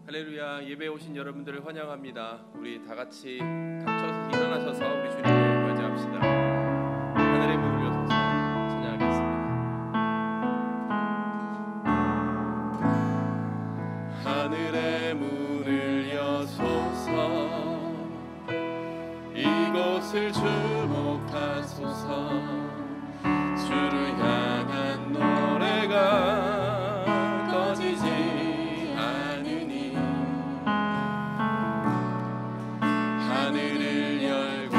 할렐루야. 예배에 오신 여러분들을 환영합니다. 우리 다 같이 각처에서 일어나셔서 우리 주님을 맞이합시다. 하늘의 문을 여셔서 찬양하겠습니다. 하늘의 문을 여소서, 이곳을 주목하소서. 주를 향한 노래가 꺼지지 않으니 하늘을 열고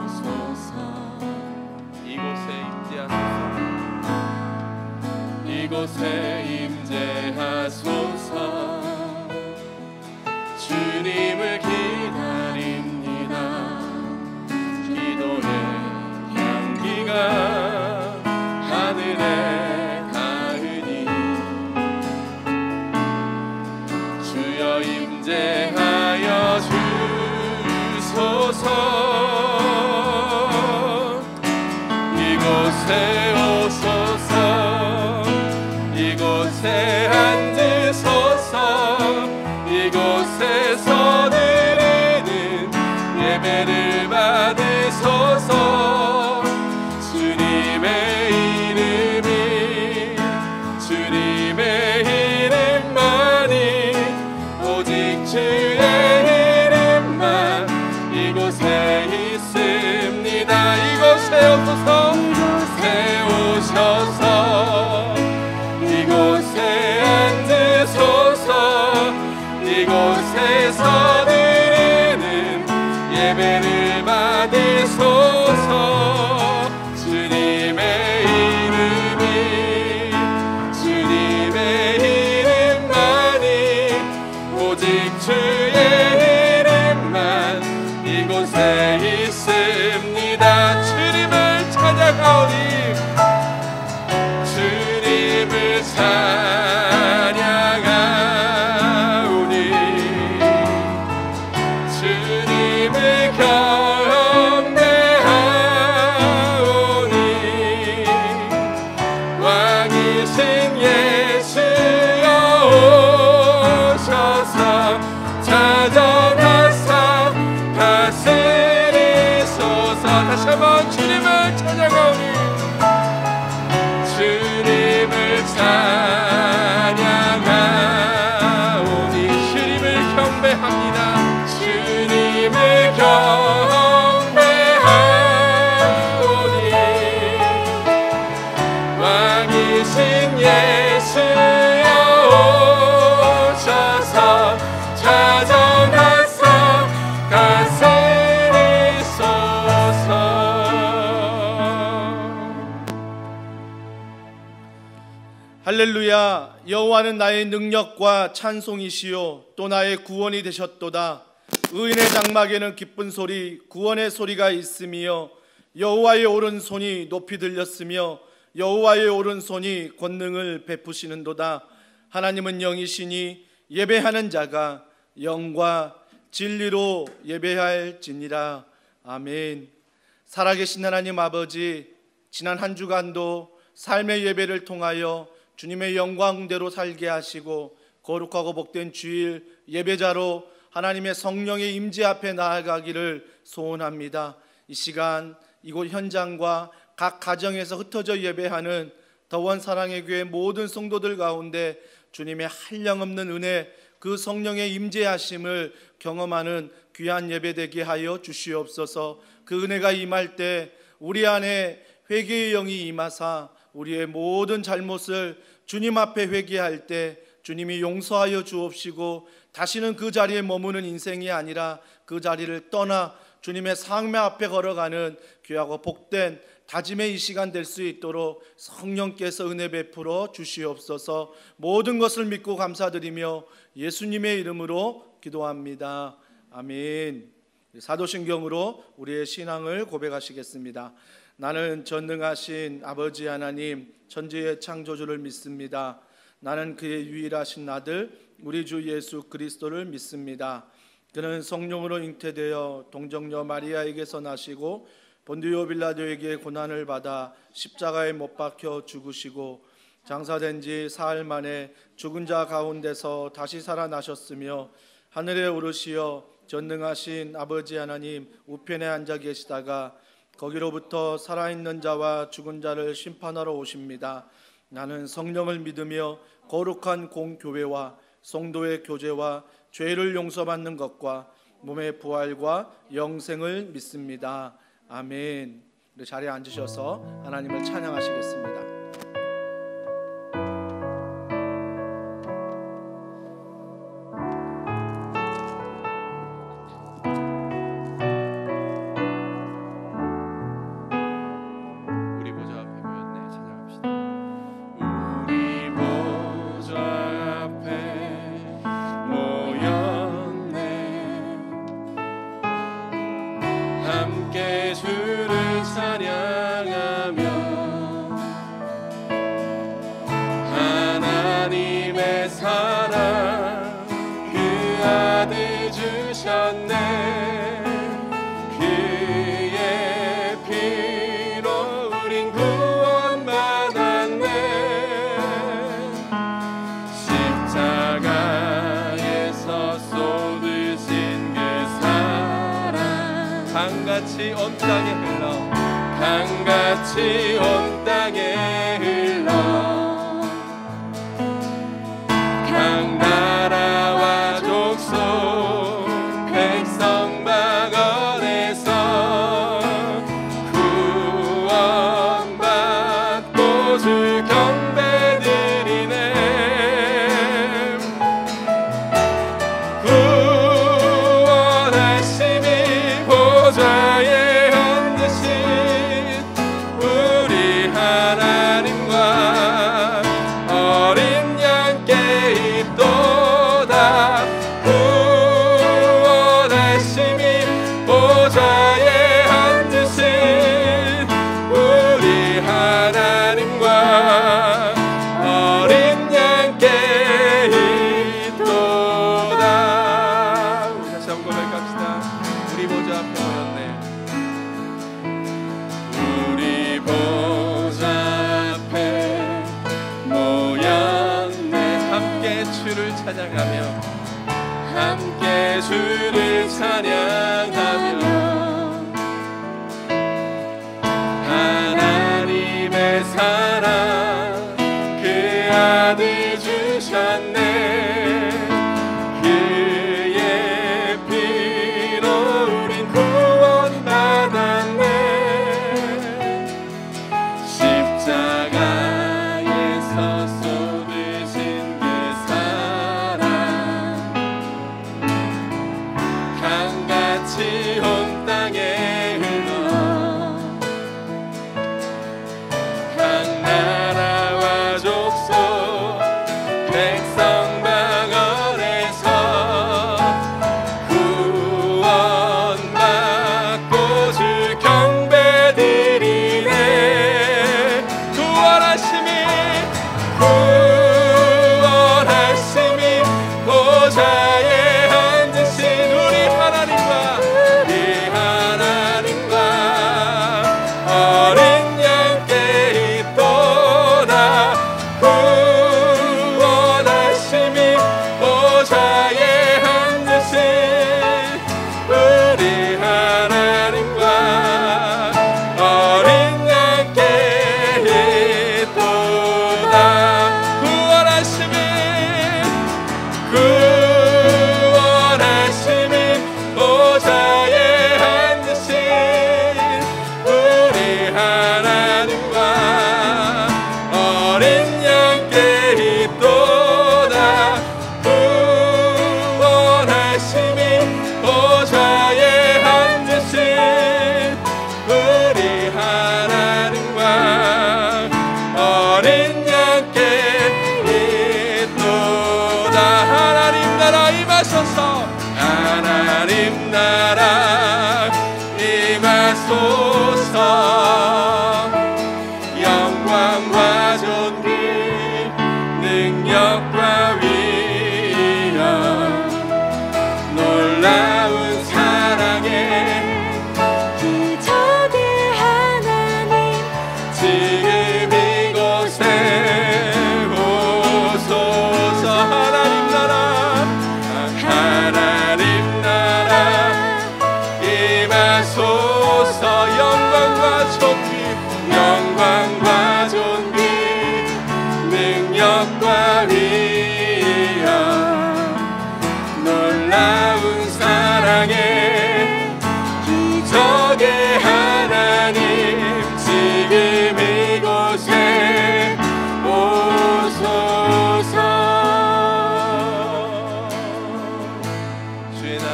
오소서. 이곳에 임재하소서. 이곳에 임재하소서. 주님을 기다립니다. 기도의 향기가 하늘에 닿으니 주여 임재하여 주소서. 이곳에 오소서. 이곳에 앉으소서. 이곳에서 드리는 예배를 받으소서. 주님의 이름만이 오직 주의 이름만 이곳에 있습니다. 이곳에 오소서. 이곳에 오셔서 이곳에 앉으소서. 이곳에서 드리는 예배를 받으소서. 주님의 이름만이 오직 주의 이름만 이곳에 있습니다. 주님을 찬양하오니 주님을 찬양하오니 주님을 경배하오니 왕이신 예수여 오셔서 찾아가사 다스리소서. 다시 한번 주님을 찬양하오니 주님을 찬양하오니 주님을 경배합니다. 주님을 경배하오니 왕이신 예수여 오셔서 찾아가사 다스리소서. 할렐루야. 여호와는 나의 능력과 찬송이시요 또 나의 구원이 되셨도다. 의인의 장막에는 기쁜 소리 구원의 소리가 있으며 여호와의 오른손이 높이 들렸으며 여호와의 오른손이 권능을 베푸시는도다. 하나님은 영이시니 예배하는 자가 영과 진리로 예배할지니라. 아멘. 살아계신 하나님 아버지, 지난 한 주간도 삶의 예배를 통하여 주님의 영광대로 살게 하시고 거룩하고 복된 주일 예배자로 하나님의 성령의 임재 앞에 나아가기를 소원합니다. 이 시간 이곳 현장과 각 가정에서 흩어져 예배하는 더원 사랑의 교회 모든 성도들 가운데 주님의 한량없는 은혜, 그 성령의 임재하심을 경험하는 귀한 예배되게 하여 주시옵소서. 그 은혜가 임할 때 우리 안에 회개의 영이 임하사 우리의 모든 잘못을 주님 앞에 회개할 때 주님이 용서하여 주옵시고 다시는 그 자리에 머무는 인생이 아니라 그 자리를 떠나 주님의 상매 앞에 걸어가는 귀하고 복된 다짐의 이 시간 될 수 있도록 성령께서 은혜 베풀어 주시옵소서. 모든 것을 믿고 감사드리며 예수님의 이름으로 기도합니다. 아멘. 사도신경으로 우리의 신앙을 고백하시겠습니다. 나는 전능하신 아버지 하나님 천지의 창조주를 믿습니다. 나는 그의 유일하신 아들 우리 주 예수 그리스도를 믿습니다. 그는 성령으로 잉태되어 동정녀 마리아에게서 나시고 본디오 빌라도에게 고난을 받아 십자가에 못 박혀 죽으시고 장사된 지 사흘 만에 죽은 자 가운데서 다시 살아나셨으며 하늘에 오르시어 전능하신 아버지 하나님 우편에 앉아 계시다가 거기로부터 살아있는 자와 죽은 자를 심판하러 오십니다. 나는 성령을 믿으며 거룩한 공교회와 성도의 교제와 죄를 용서받는 것과 몸의 부활과 영생을 믿습니다. 아멘. 우리 자리에 앉으셔서 하나님을 찬양하시겠습니다. 함께 주를 찬양하며 하나님의 사랑 그 아들 주셨네. 그의 피로 우린 구원받았네. 십자가에서 쏟으신 그 사랑 강같이 온 땅에 흘러 강같이 온 땅에 흘러 각 나라와 족속 백성 막원에서 구원받고 주 경배드리네. 구원하심이 보좌에 앉으신 우리 하나님과 어린 양께 있도다. 구원하심이 보좌에 앉으신 우리 하나님과 어린 양께 있도다. 우리 다시 한번 고백합시다. 우리 보좌 앞에 모였네. 우리 보좌 앞에 모였네. 함께 주를 찬양하며 함께 주를 찬양하며 하나님의 사랑 그 아들 주셨네. 그의 피로 우린 구원받았네. 십자가에서 쏟으신 그 사랑 강같이 온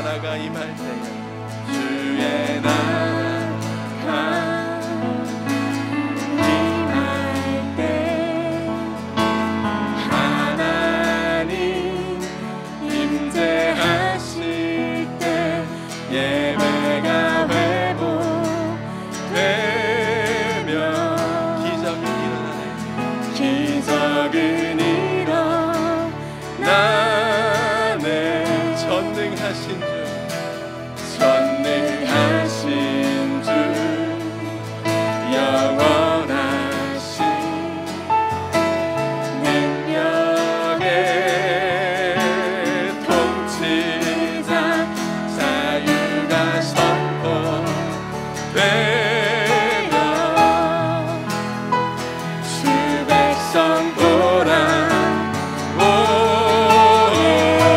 나라가 임할 때에 주의 나라가 예배가 회복되며 기적은 일어나네 전능하신 주 영원하신 능력의 통치자 자유가 선포되며 주 백성 보라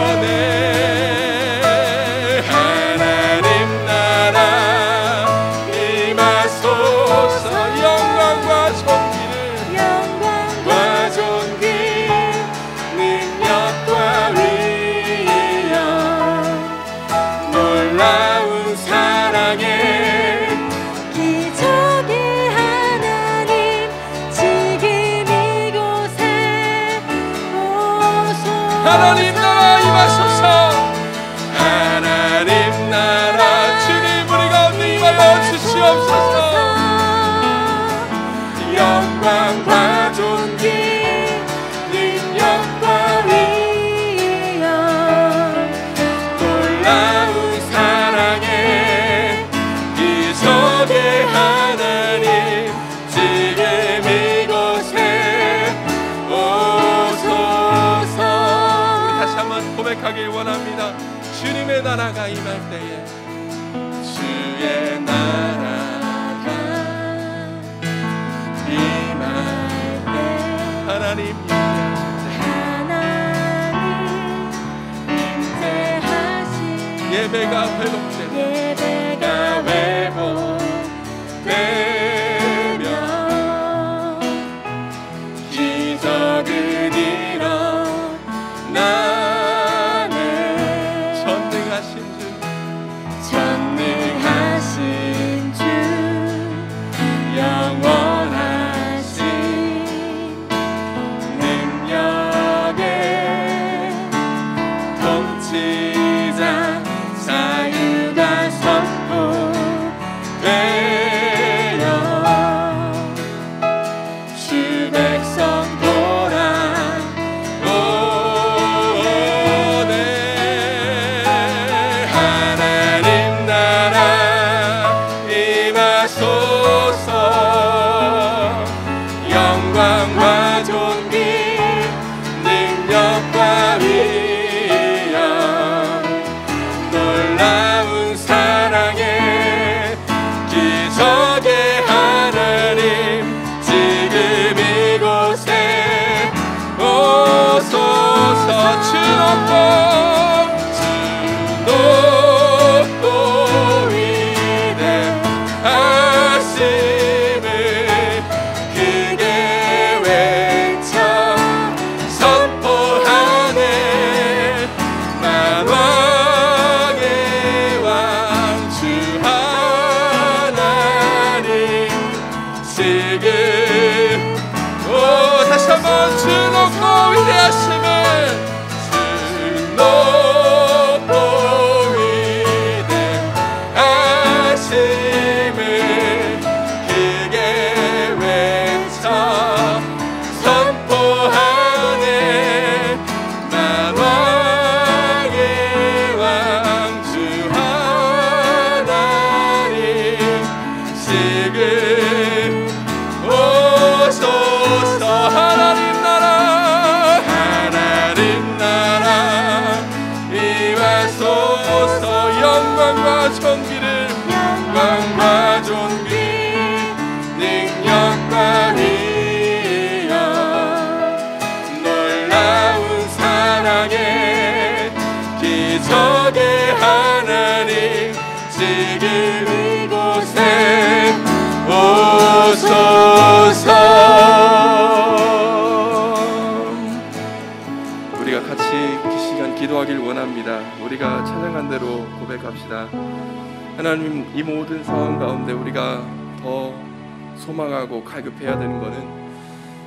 오네 하나님 나라 임하소서 영광과 존귀 능력과 위엄 놀라운 사랑에 기적의 하나님 지금 이곳에 오소서 하나님 나라 임하소서 하나님 나라 주님 우리 가운데 임하여 주시옵소서 영광과 존귀 능력과 위엄 놀라운 사랑에 기적의 하나님 지금 이곳에 오소서 우리 다시 한번 고백하길 원합니다. 주님의 나라가 임할 때에 주의 나라가 임할 때 하나님 임재하신 예배가 회복되며 예배가 회복되며 기적은 일어나네 전능하신 주 영원하신 능력의 통치자 자유가 선포되어 주 백성 보라 오네 하나님 나라 임하소서 영광과 존귀 능력과 위엄 놀라운 사랑에 기적의 하나님 지금 이곳에 오소서 주 높고 위대하심을 크게 외쳐 선포하네 만왕의 왕 주 하나님 지금 다시 한번 주 높고 위대하심을 주 높고 위대하심을 크게 외쳐 선포하네 만왕의 왕 주 하나님 지금 오소서 하나님 나라 임하소서 영광과 존귀 능력과 위엄 놀라운 사랑에 기적의 하나님 지금 이곳에 오소서 우리가 같이 이 시간 기도하겠습니다. 기뻐하길 원합니다. 우리가 찬양한 대로 고백합시다. 하나님, 이 모든 상황 가운데 우리가 더 소망하고 갈급해야 되는 것은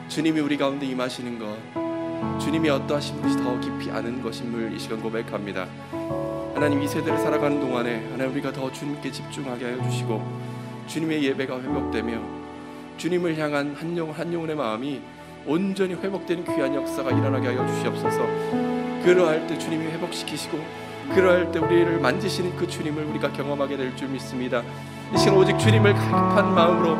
주님이 우리 가운데 임하시는 것, 주님이 어떠하신 분인지 더 깊이 아는 것임을 이 시간 고백합니다. 하나님, 이 세대를 살아가는 동안에 하나님, 우리가 더 주님께 집중하게 하여 주시고 주님의 예배가 회복되며 주님을 향한 한 영혼의 마음이 온전히 회복되는 귀한 역사가 일어나게 하여 주시옵소서. 그러할 때 주님이 회복시키시고 그러할 때 우리를 만지시는 그 주님을 우리가 경험하게 될 줄 믿습니다. 이 시간 오직 주님을 갈급한 마음으로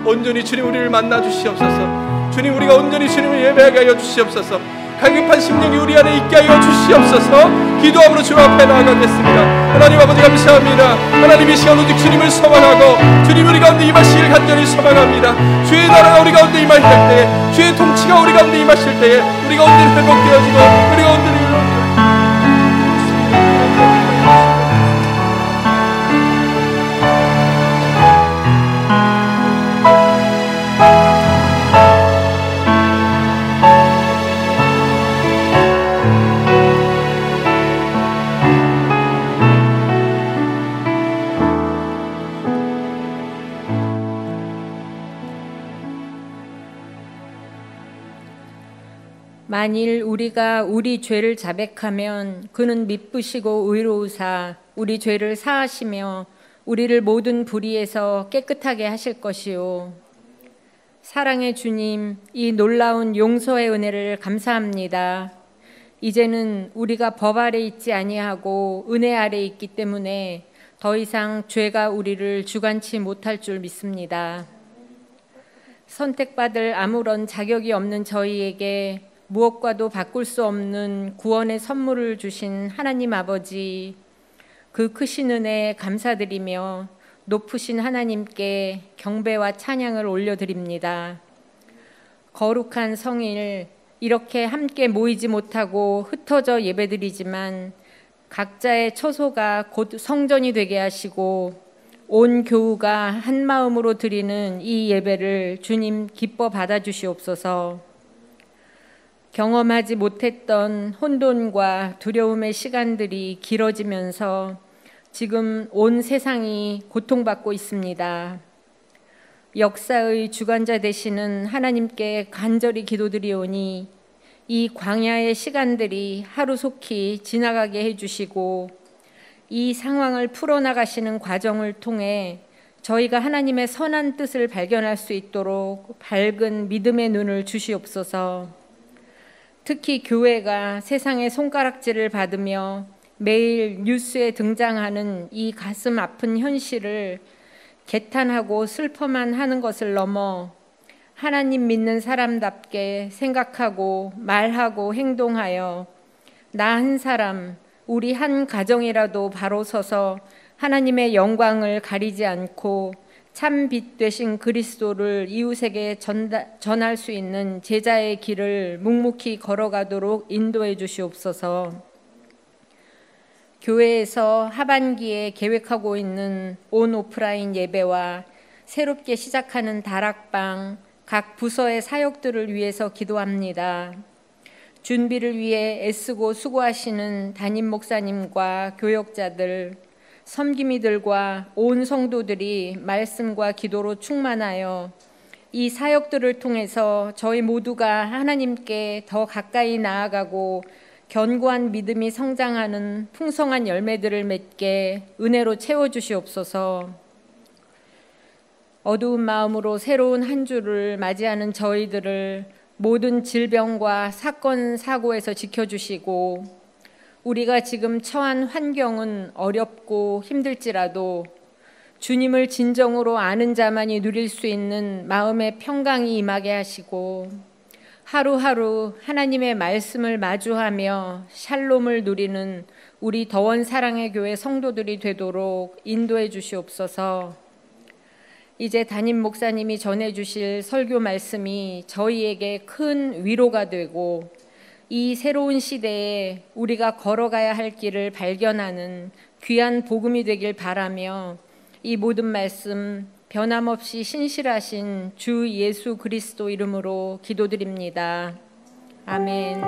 온전히 주님 우리를 만나 주시옵소서. 주님, 우리가 온전히 주님을 예배하게 하여 주시옵소서. 갈급한 심령이 우리 안에 있게 하여 주시옵소서. 기도함으로 주 앞에 나아가겠습니다. 하나님 아버지, 감사합니다. 하나님, 이 시간 오직 주님을 소망하고 주님 우리 가운데 임하시길 간절히 소망합니다. 주의 나라가 우리 가운데 임할 때, 주의 통치가 우리 가운데 임하실 때에 우리가 온전히 회복되어지고 우리가 온전히 만일 우리가 우리 죄를 자백하면 그는 미쁘시고 의로우사 우리 죄를 사하시며 우리를 모든 불의에서 깨끗하게 하실 것이요. 사랑의 주님, 이 놀라운 용서의 은혜를 감사합니다. 이제는 우리가 법 아래 있지 아니하고 은혜 아래 있기 때문에 더 이상 죄가 우리를 주관치 못할 줄 믿습니다. 선택받을 아무런 자격이 없는 저희에게 무엇과도 바꿀 수 없는 구원의 선물을 주신 하나님 아버지, 그 크신 은혜에 감사드리며 높으신 하나님께 경배와 찬양을 올려드립니다. 거룩한 성일, 이렇게 함께 모이지 못하고 흩어져 예배드리지만 각자의 처소가 곧 성전이 되게 하시고 온 교우가 한 마음으로 드리는 이 예배를 주님 기뻐 받아주시옵소서. 경험하지 못했던 혼돈과 두려움의 시간들이 길어지면서 지금 온 세상이 고통받고 있습니다. 역사의 주관자 되시는 하나님께 간절히 기도드리오니 이 광야의 시간들이 하루속히 지나가게 해주시고 이 상황을 풀어나가시는 과정을 통해 저희가 하나님의 선한 뜻을 발견할 수 있도록 밝은 믿음의 눈을 주시옵소서. 특히 교회가 세상의 손가락질을 받으며 매일 뉴스에 등장하는 이 가슴 아픈 현실을 개탄하고 슬퍼만 하는 것을 넘어 하나님 믿는 사람답게 생각하고 말하고 행동하여 나 한 사람, 우리 한 가정이라도 바로 서서 하나님의 영광을 가리지 않고 참 빛 되신 그리스도를 이웃에게 전할 수 있는 제자의 길을 묵묵히 걸어가도록 인도해 주시옵소서. 교회에서 하반기에 계획하고 있는 온 오프라인 예배와 새롭게 시작하는 다락방, 각 부서의 사역들을 위해서 기도합니다. 준비를 위해 애쓰고 수고하시는 담임 목사님과 교역자들, 섬김이들과 온 성도들이 말씀과 기도로 충만하여 이 사역들을 통해서 저희 모두가 하나님께 더 가까이 나아가고 견고한 믿음이 성장하는 풍성한 열매들을 맺게 은혜로 채워주시옵소서. 어두운 마음으로 새로운 한 주를 맞이하는 저희들을 모든 질병과 사건, 사고에서 지켜주시고 우리가 지금 처한 환경은 어렵고 힘들지라도 주님을 진정으로 아는 자만이 누릴 수 있는 마음의 평강이 임하게 하시고 하루하루 하나님의 말씀을 마주하며 샬롬을 누리는 우리 더원 사랑의 교회 성도들이 되도록 인도해 주시옵소서. 이제 담임 목사님이 전해주실 설교 말씀이 저희에게 큰 위로가 되고 이 새로운 시대에 우리가 걸어가야 할 길을 발견하는 귀한 복음이 되길 바라며 이 모든 말씀 변함없이 신실하신 주 예수 그리스도 이름으로 기도드립니다. 아멘.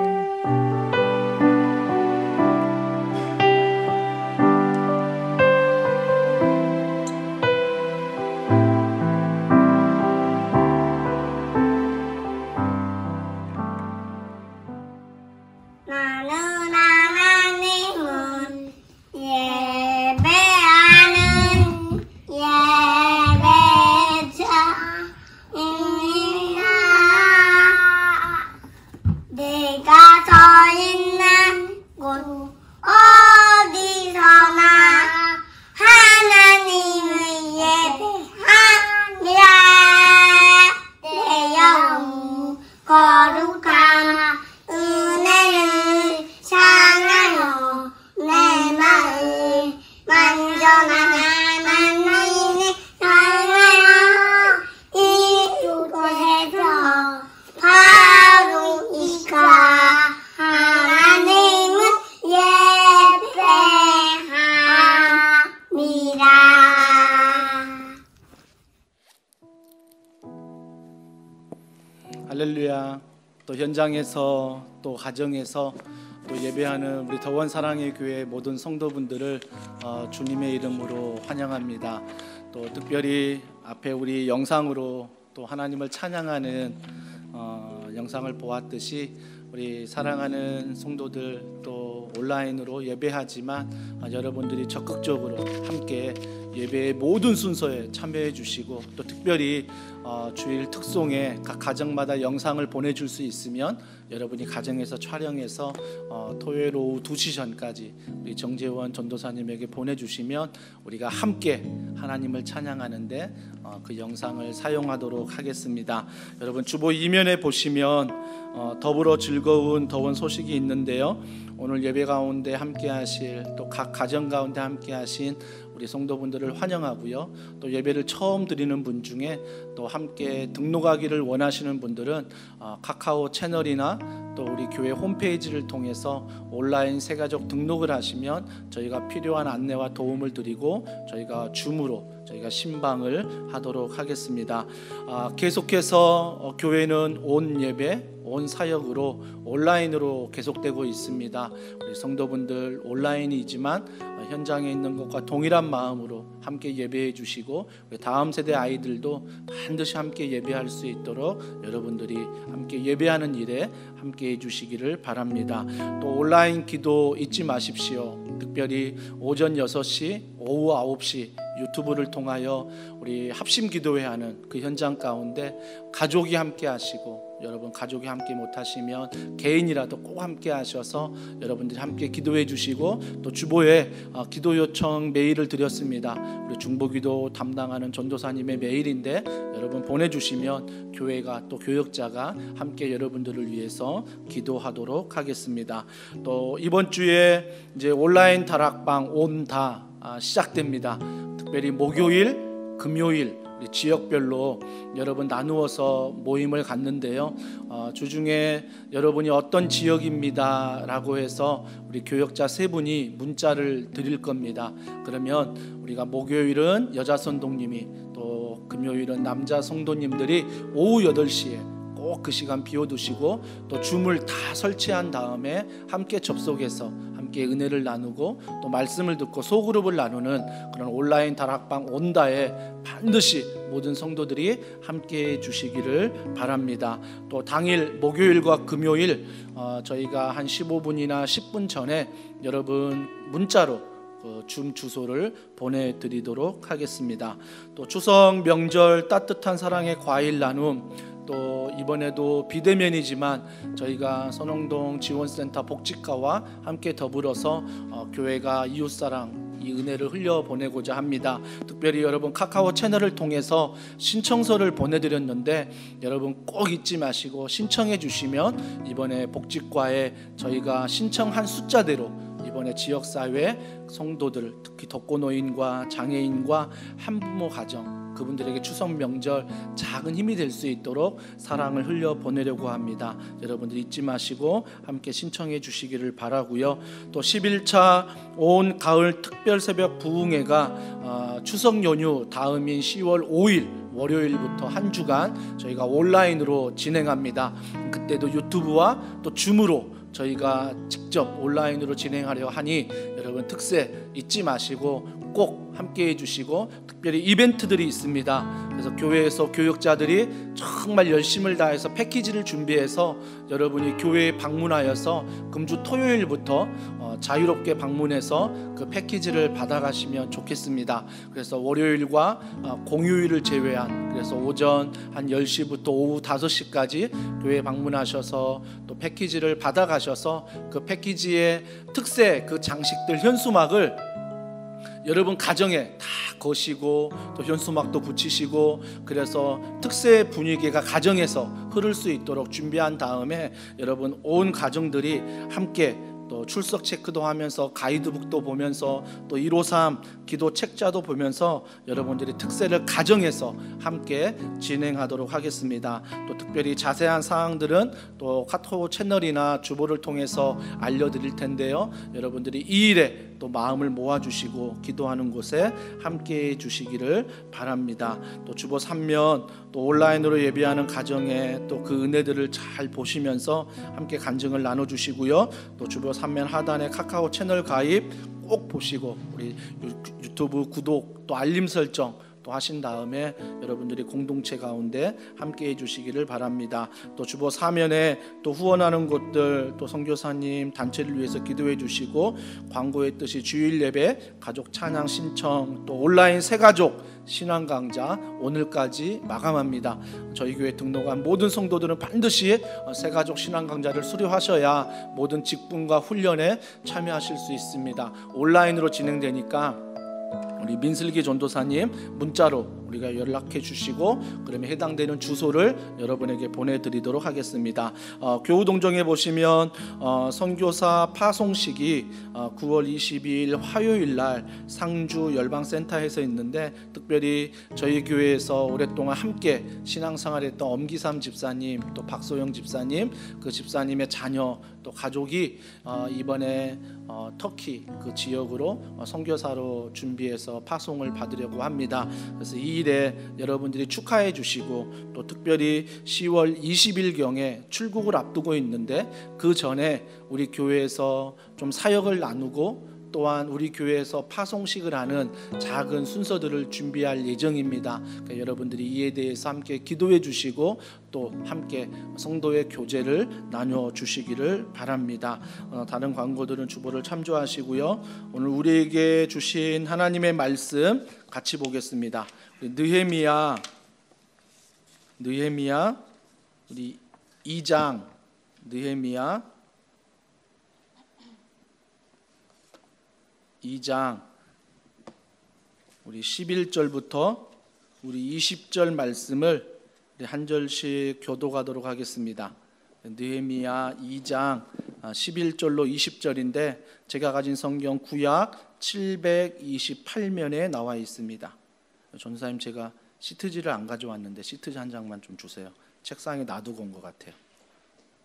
할렐루야. 또 현장에서 또 가정에서 또 예배하는 우리 더원 사랑의 교회 모든 성도분들을 주님의 이름으로 환영합니다. 또 특별히 앞에 우리 영상으로 또 하나님을 찬양하는 영상을 보았듯이 우리 사랑하는 성도들 또 온라인으로 예배하지만 여러분들이 적극적으로 함께 예배의 모든 순서에 참여해 주시고 또 특별히 주일 특송에 각 가정마다 영상을 보내줄 수 있으면 여러분이 가정에서 촬영해서 토요일 오후 2시 전까지 우리 정재원 전도사님에게 보내주시면 우리가 함께 하나님을 찬양하는데 그 영상을 사용하도록 하겠습니다. 여러분 주보 이면에 보시면 더불어 즐거운 더운 소식이 있는데요. 오늘 예배 가운데 함께 하실 또 각 가정 가운데 함께 하신 우리 성도분들을 환영하고요. 또 예배를 처음 드리는 분 중에 또 함께 등록하기를 원하시는 분들은 카카오 채널이나 또 우리 교회 홈페이지를 통해서 온라인 새가족 등록을 하시면 저희가 필요한 안내와 도움을 드리고 저희가 줌으로 저희가 신방을 하도록 하겠습니다. 계속해서 교회는 온 예배, 온 사역으로 온라인으로 계속되고 있습니다. 우리 성도분들 온라인이지만 현장에 있는 것과 동일한 마음으로 함께 예배해 주시고 우리 다음 세대 아이들도 반드시 함께 예배할 수 있도록 여러분들이 함께 예배하는 일에 함께 해 주시기를 바랍니다. 또 온라인 기도 잊지 마십시오. 특별히 오전 6시, 오후 9시 유튜브를 통하여 우리 합심 기도회 하는 그 현장 가운데 가족이 함께 하시고 여러분 가족이 함께 못하시면 개인이라도 꼭 함께 하셔서 여러분들이 함께 기도해 주시고 또 주보에 기도 요청 메일을 드렸습니다. 우리 중보기도 담당하는 전도사님의 메일인데 여러분 보내주시면 교회가 또 교역자가 함께 여러분들을 위해서 기도하도록 하겠습니다. 또 이번 주에 이제 온라인 다락방 온다 시작됩니다. 특별히 목요일, 금요일 우리 지역별로 여러분 나누어서 모임을 갖는데요. 주중에 여러분이 어떤 지역입니다 라고 해서 우리 교역자 3분이 문자를 드릴 겁니다. 그러면 우리가 목요일은 여자 성도님이 또 금요일은 남자 성도님들이 오후 8시에 꼭 그 시간 비워두시고 또 줌을 다 설치한 다음에 함께 접속해서 함께 은혜를 나누고 또 말씀을 듣고 소그룹을 나누는 그런 온라인 다락방 온다에 반드시 모든 성도들이 함께 해 주시기를 바랍니다. 또 당일 목요일과 금요일 저희가 한 15분이나 10분 전에 여러분 문자로 줌 주소를 보내드리도록 하겠습니다. 또 추석 명절 따뜻한 사랑의 과일 나눔 또 이번에도 비대면이지만 저희가 선홍동 지원센터 복지과와 함께 더불어서 교회가 이웃사랑 이 은혜를 흘려보내고자 합니다. 특별히 여러분 카카오 채널을 통해서 신청서를 보내드렸는데 여러분 꼭 잊지 마시고 신청해 주시면 이번에 복지과에 저희가 신청한 숫자대로 이번에 지역사회 성도들 특히 독거노인과 장애인과 한부모 가정 그분들에게 추석 명절 작은 힘이 될 수 있도록 사랑을 흘려보내려고 합니다. 여러분들 잊지 마시고 함께 신청해 주시기를 바라고요. 또 11차 온 가을 특별 새벽 부흥회가 추석 연휴 다음인 10월 5일 월요일부터 한 주간 저희가 온라인으로 진행합니다. 그때도 유튜브와 또 줌으로 저희가 직접 온라인으로 진행하려 하니 여러분 특세 잊지 마시고 꼭 함께 해주시고 특별히 이벤트들이 있습니다. 그래서 교회에서 교역자들이 정말 열심을 다해서 패키지를 준비해서 여러분이 교회에 방문하여서 금주 토요일부터 자유롭게 방문해서 그 패키지를 받아가시면 좋겠습니다. 그래서 월요일과 공휴일을 제외한 그래서 오전 한 10시부터 오후 5시까지 교회에 방문하셔서 또 패키지를 받아가셔서 그 패키지의 특세 그 장식들 현수막을 여러분 가정에 다 거시고 또 현수막도 붙이시고 그래서 특세 분위기가 가정에서 흐를 수 있도록 준비한 다음에 여러분 온 가정들이 함께 또 출석 체크도 하면서 가이드북도 보면서 또 153 기도 책자도 보면서 여러분들이 특세를 가정해서 함께 진행하도록 하겠습니다. 또 특별히 자세한 사항들은 또 카톡 채널이나 주보를 통해서 알려드릴 텐데요. 여러분들이 이 일에 또 마음을 모아주시고 기도하는 곳에 함께해 주시기를 바랍니다. 또 주보 3면 또 온라인으로 예배하는 가정에 또 그 은혜들을 잘 보시면서 함께 간증을 나눠주시고요. 또 주보 3면 하단에 카카오 채널 가입 꼭 보시고 우리 유튜브 구독 또 알림 설정 또 하신 다음에 여러분들이 공동체 가운데 함께 해주시기를 바랍니다. 또 주보 4면에 또 후원하는 곳들 또 선교사님 단체를 위해서 기도해 주시고 광고했듯이 주일 예배 가족 찬양 신청 또 온라인 새가족 신앙 강좌 오늘까지 마감합니다. 저희 교회 등록한 모든 성도들은 반드시 새가족 신앙 강좌를 수료하셔야 모든 직분과 훈련에 참여하실 수 있습니다. 온라인으로 진행되니까 우리 민슬기 전도사님 문자로 우리가 연락해 주시고 그러면 해당되는 주소를 여러분에게 보내드리도록 하겠습니다. 교우동정에 보시면 선교사 파송식이 9월 22일 화요일 날 상주 열방센터에서 있는데 특별히 저희 교회에서 오랫동안 함께 신앙생활했던 엄기삼 집사님 또 박소영 집사님 그 집사님의 자녀 또 가족이 이번에 터키 그 지역으로 선교사로 준비해서 파송을 받으려고 합니다. 그래서 이 일에 여러분들이 축하해 주시고 또 특별히 10월 20일경에 출국을 앞두고 있는데 그 전에 우리 교회에서 좀 사역을 나누고 또한 우리 교회에서 파송식을 하는 작은 순서들을 준비할 예정입니다. 그러니까 여러분들이 이에 대해서 함께 기도해 주시고 또 함께 성도의 교제를 나누어 주시기를 바랍니다. 다른 광고들은 주보를 참조하시고요. 오늘 우리에게 주신 하나님의 말씀 같이 보겠습니다. 느헤미야 우리 2장 느헤미야 2장 우리 11절부터 우리 20절 말씀을 한 절씩 교도하도록 하겠습니다. 느헤미야 2장 11절로 20절인데 제가 가진 성경 구약 728면에 나와 있습니다. 전사님 제가 시트지를 안 가져왔는데 시트지 한 장만 좀 주세요. 책상에 놔두고 온 것 같아요.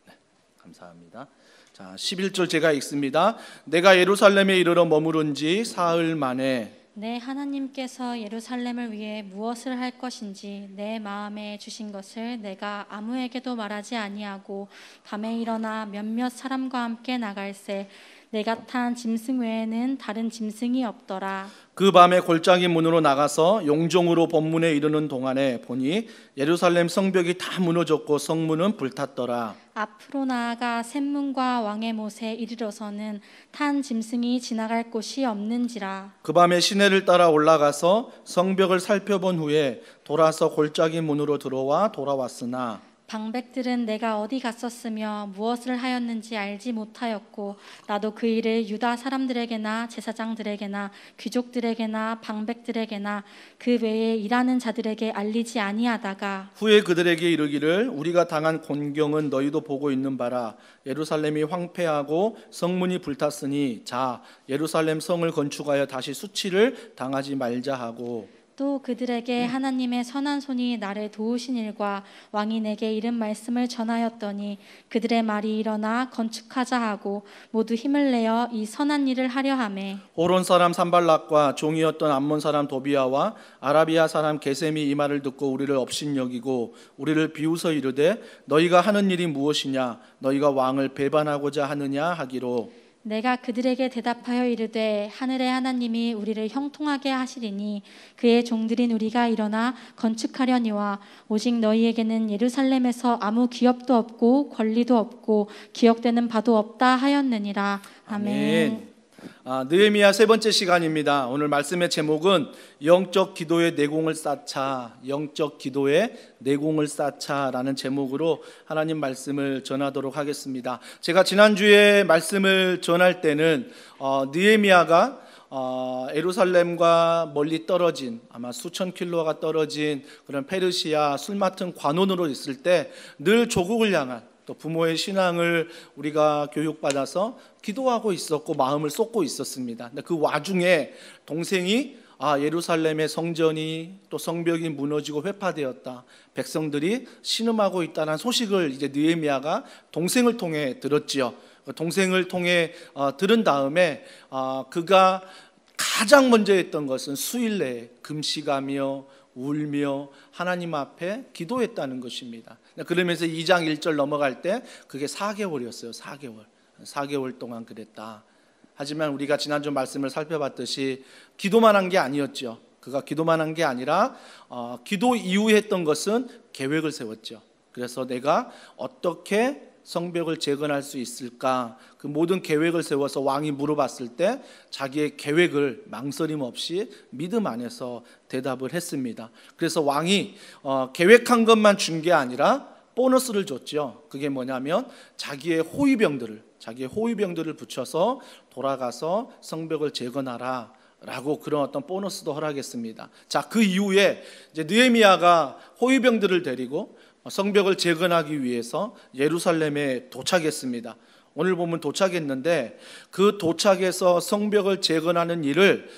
네, 감사합니다. 자, 11절 제가 읽습니다. 내가 예루살렘에 이르러 머무른 지 사흘 만에 내 하나님께서 예루살렘을 위해 무엇을 할 것인지 내 마음에 주신 것을 내가 아무에게도 말하지 아니하고 밤에 일어나 몇몇 사람과 함께 나갈새 내가 탄 짐승 외에는 다른 짐승이 없더라. 그 밤에 골짜기 문으로 나가서 용종으로 본문에 이르는 동안에 보니 예루살렘 성벽이 다 무너졌고 성문은 불탔더라. 앞으로 나아가 샘문과 왕의 못에 이르러서는 탄 짐승이 지나갈 곳이 없는지라. 그 밤에 시내를 따라 올라가서 성벽을 살펴본 후에 돌아서 골짜기 문으로 들어와 돌아왔으나 방백들은 내가 어디 갔었으며 무엇을 하였는지 알지 못하였고 나도 그 일을 유다 사람들에게나 제사장들에게나 귀족들에게나 방백들에게나 그 외에 일하는 자들에게 알리지 아니하다가 후에 그들에게 이르기를 우리가 당한 곤경은 너희도 보고 있는 바라. 예루살렘이 황폐하고 성문이 불탔으니 자 예루살렘 성을 건축하여 다시 수치를 당하지 말자 하고 또 그들에게 하나님의 선한 손이 나를 도우신 일과 왕이 내게 이른 말씀을 전하였더니 그들의 말이 일어나 건축하자 하고 모두 힘을 내어 이 선한 일을 하려 하매 호론 사람 산발락과 종이었던 암몬 사람 도비아와 아라비아 사람 게셈이 이 말을 듣고 우리를 업신여기고 우리를 비웃어 이르되 너희가 하는 일이 무엇이냐 너희가 왕을 배반하고자 하느냐 하기로 내가 그들에게 대답하여 이르되 하늘의 하나님이 우리를 형통하게 하시리니 그의 종들인 우리가 일어나 건축하려니와 오직 너희에게는 예루살렘에서 아무 기업도 없고 권리도 없고 기억되는 바도 없다 하였느니라. 아멘. 느헤미야 세 번째 시간입니다. 오늘 말씀의 제목은 영적 기도의 내공을 쌓자, 영적 기도의 내공을 쌓자라는 제목으로 하나님 말씀을 전하도록 하겠습니다. 제가 지난주에 말씀을 전할 때는 느헤미야가 예루살렘과 멀리 떨어진 아마 수천 킬로가 떨어진 그런 페르시아 술 맡은 관원으로 있을 때 늘 조국을 향한 또 부모의 신앙을 우리가 교육받아서 기도하고 있었고 마음을 쏟고 있었습니다. 근데 그 와중에 동생이 예루살렘의 성전이 또 성벽이 무너지고 회파되었다, 백성들이 신음하고 있다는 소식을 이제 느헤미야가 동생을 통해 들었지요. 동생을 통해 들은 다음에 그가 가장 먼저 했던 것은 수일 내에 금식하며 울며 하나님 앞에 기도했다는 것입니다. 그러면서 2장 1절 넘어갈 때 그게 4개월이었어요. 4개월 동안 그랬다. 하지만 우리가 지난주 말씀을 살펴봤듯이 기도만 한 게 아니었죠. 그가 기도만 한 게 아니라 기도 이후에 했던 것은 계획을 세웠죠. 그래서 내가 어떻게 성벽을 재건할 수 있을까, 그 모든 계획을 세워서 왕이 물어봤을 때 자기의 계획을 망설임 없이 믿음 안에서 대답을 했습니다. 그래서 왕이 계획한 것만 준 게 아니라 보너스를 줬죠. 그게 뭐냐면 자기의 호위병들을 붙여서 돌아가서 성벽을 재건하라 라고 그런 어떤 보너스도 허락했습니다. 자, 그 이후에 이제 느헤미야가 호위병들을 데리고 성벽을 재건하기 위해서 예루살렘에 도착했습니다. 오늘 보면 도착했는데 그 도착해서 성벽을 재건하는 일을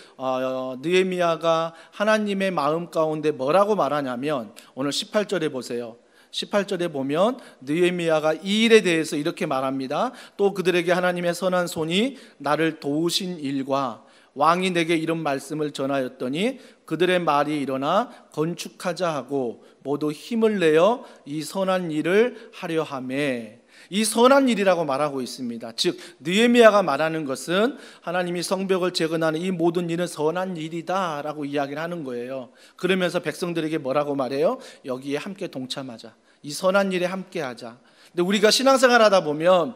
느헤미야가 하나님의 마음 가운데 뭐라고 말하냐면 오늘 18절에 보세요. 18절에 보면 느헤미야가 이 일에 대해서 이렇게 말합니다. 또 그들에게 하나님의 선한 손이 나를 도우신 일과 왕이 내게 이런 말씀을 전하였더니 그들의 말이 일어나 건축하자 하고 모두 힘을 내어 이 선한 일을 하려 하매, 이 선한 일이라고 말하고 있습니다. 즉 느헤미야가 말하는 것은 하나님이 성벽을 재건하는 이 모든 일은 선한 일이다 라고 이야기를 하는 거예요. 그러면서 백성들에게 뭐라고 말해요? 여기에 함께 동참하자, 이 선한 일에 함께 하자. 근데 우리가 신앙생활 하다 보면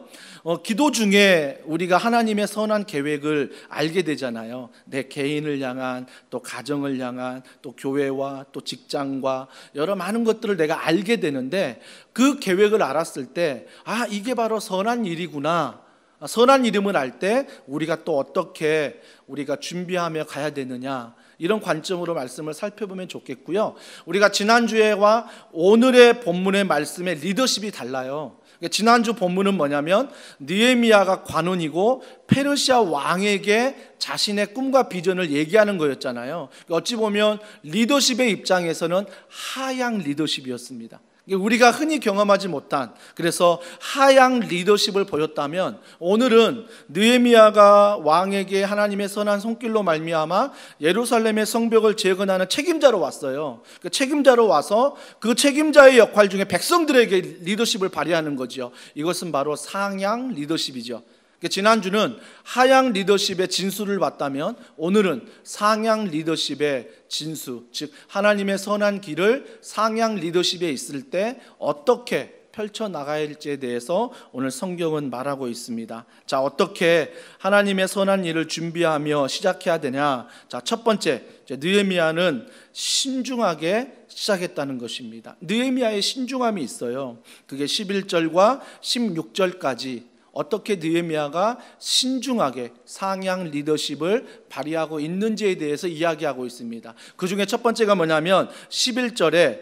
기도 중에 우리가 하나님의 선한 계획을 알게 되잖아요. 내 개인을 향한, 또 가정을 향한, 또 교회와 또 직장과 여러 많은 것들을 내가 알게 되는데 그 계획을 알았을 때 이게 바로 선한 일이구나, 선한 이름을 알 때 우리가 또 어떻게 우리가 준비하며 가야 되느냐, 이런 관점으로 말씀을 살펴보면 좋겠고요. 우리가 지난주에와 오늘의 본문의 말씀의 리더십이 달라요. 지난주 본문은 뭐냐면 느헤미야가 관원이고 페르시아 왕에게 자신의 꿈과 비전을 얘기하는 거였잖아요. 어찌 보면 리더십의 입장에서는 하향 리더십이었습니다. 우리가 흔히 경험하지 못한, 그래서 하향 리더십을 보였다면 오늘은 느헤미야가 왕에게 하나님의 선한 손길로 말미암아 예루살렘의 성벽을 재건하는 책임자로 왔어요. 그 책임자로 와서 그 책임자의 역할 중에 백성들에게 리더십을 발휘하는 거죠. 이것은 바로 상향 리더십이죠. 지난주는 하향 리더십의 진수를 봤다면 오늘은 상향 리더십의 진수, 즉 하나님의 선한 길을 상향 리더십에 있을 때 어떻게 펼쳐나가야 할지에 대해서 오늘 성경은 말하고 있습니다. 자, 어떻게 하나님의 선한 일을 준비하며 시작해야 되냐? 자, 첫 번째, 느헤미야는 신중하게 시작했다는 것입니다. 느헤미야의 신중함이 있어요. 그게 11절과 16절까지 어떻게 느헤미야가 신중하게 상향 리더십을 발휘하고 있는지에 대해서 이야기하고 있습니다. 그 중에 첫 번째가 뭐냐면 11절에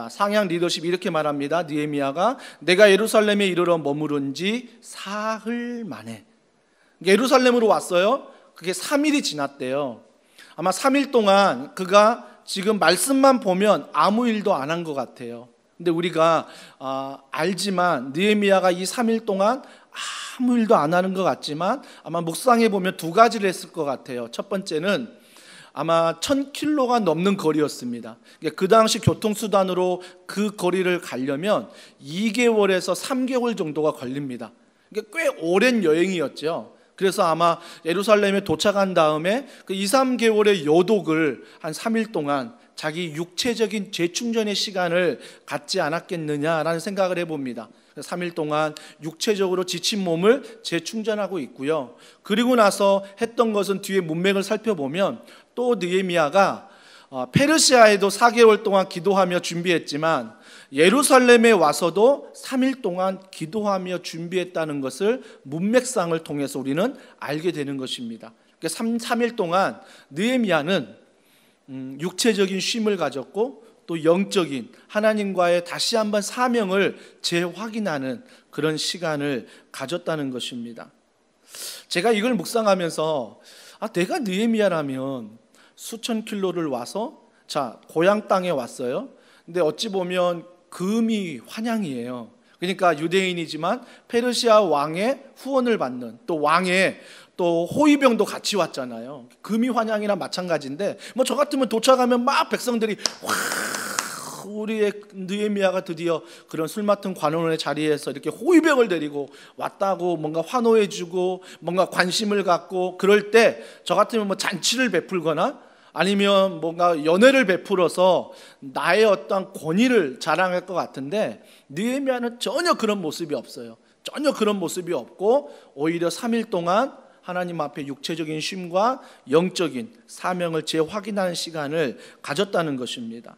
상향 리더십 이렇게 말합니다. 느헤미야가 내가 예루살렘에 이르러 머무른 지 사흘 만에, 예루살렘으로 왔어요. 그게 3일이 지났대요. 아마 3일 동안 그가 지금 말씀만 보면 아무 일도 안 한 것 같아요. 근데 우리가 알지만 느헤미야가 이 3일 동안 아무 일도 안 하는 것 같지만 아마 묵상해 보면 두 가지를 했을 것 같아요. 첫 번째는 아마 1000km가 넘는 거리였습니다. 그 당시 교통수단으로 그 거리를 가려면 2개월에서 3개월 정도가 걸립니다. 꽤 오랜 여행이었죠. 그래서 아마 예루살렘에 도착한 다음에 그 2, 3개월의 여독을 한 3일 동안 자기 육체적인 재충전의 시간을 갖지 않았겠느냐라는 생각을 해봅니다. 3일 동안 육체적으로 지친 몸을 재충전하고 있고요. 그리고 나서 했던 것은 뒤에 문맥을 살펴보면 또 느헤미야가 페르시아에도 4개월 동안 기도하며 준비했지만 예루살렘에 와서도 3일 동안 기도하며 준비했다는 것을 문맥상을 통해서 우리는 알게 되는 것입니다. 3일 동안 느헤미야는 육체적인 쉼을 가졌고 또 영적인 하나님과의 다시 한번 사명을 재확인하는 그런 시간을 가졌다는 것입니다. 제가 이걸 묵상하면서 내가 느헤미야라면 수천 킬로를 와서 고향 땅에 왔어요. 근데 어찌 보면 금이 환향이에요. 그러니까 유대인이지만 페르시아 왕의 후원을 받는, 또 왕의 또 호위병도 같이 왔잖아요. 금이 환향이나 마찬가지인데 저 같으면 도착하면 막 백성들이 우리의 느헤미야가 드디어 그런 술 맡은 관원의 자리에서 이렇게 호위병을 데리고 왔다고 뭔가 환호해주고 뭔가 관심을 갖고, 그럴 때 저 같으면 잔치를 베풀거나 아니면 뭔가 연회를 베풀어서 나의 어떤 권위를 자랑할 것 같은데, 느헤미야는 전혀 그런 모습이 없어요. 전혀 그런 모습이 없고 오히려 3일 동안 하나님 앞에 육체적인 쉼과 영적인 사명을 재확인하는 시간을 가졌다는 것입니다.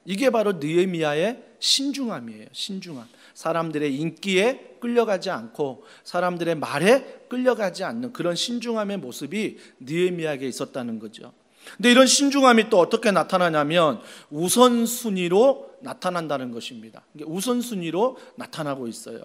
이게 바로 느헤미야의 신중함이에요. 신중함. 사람들의 인기에 끌려가지 않고 사람들의 말에 끌려가지 않는 그런 신중함의 모습이 느헤미야에게 있었다는 거죠. 근데 이런 신중함이 또 어떻게 나타나냐면 우선순위로 나타난다는 것입니다. 우선순위로 나타나고 있어요.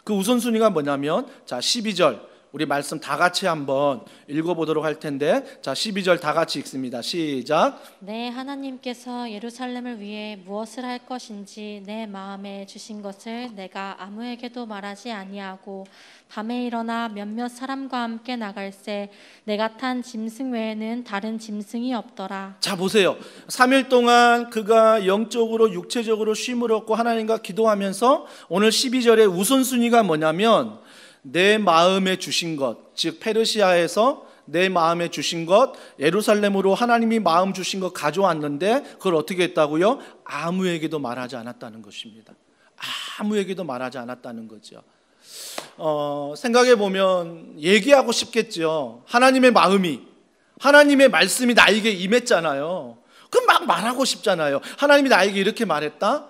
그 우선순위가 뭐냐면 12절 우리 말씀 다 같이 한번 읽어보도록 할 텐데, 12절 다 같이 읽습니다. 시작. 내 하나님께서 예루살렘을 위해 무엇을 할 것인지 내 마음에 주신 것을 내가 아무에게도 말하지 아니하고 밤에 일어나 몇몇 사람과 함께 나갈새 내가 탄 짐승 외에는 다른 짐승이 없더라. 자 보세요. 3일 동안 그가 영적으로 육체적으로 쉼을 얻고 하나님과 기도하면서 오늘 12절의 우선순위가 뭐냐면 내 마음에 주신 것, 즉 페르시아에서 내 마음에 주신 것, 예루살렘으로 하나님이 마음 주신 것 가져왔는데 그걸 어떻게 했다고요? 아무에게도 말하지 않았다는 것입니다. 아무에게도 말하지 않았다는 거죠. 생각해 보면 얘기하고 싶겠죠. 하나님의 마음이, 하나님의 말씀이 나에게 임했잖아요. 그럼 막 말하고 싶잖아요. 하나님이 나에게 이렇게 말했다,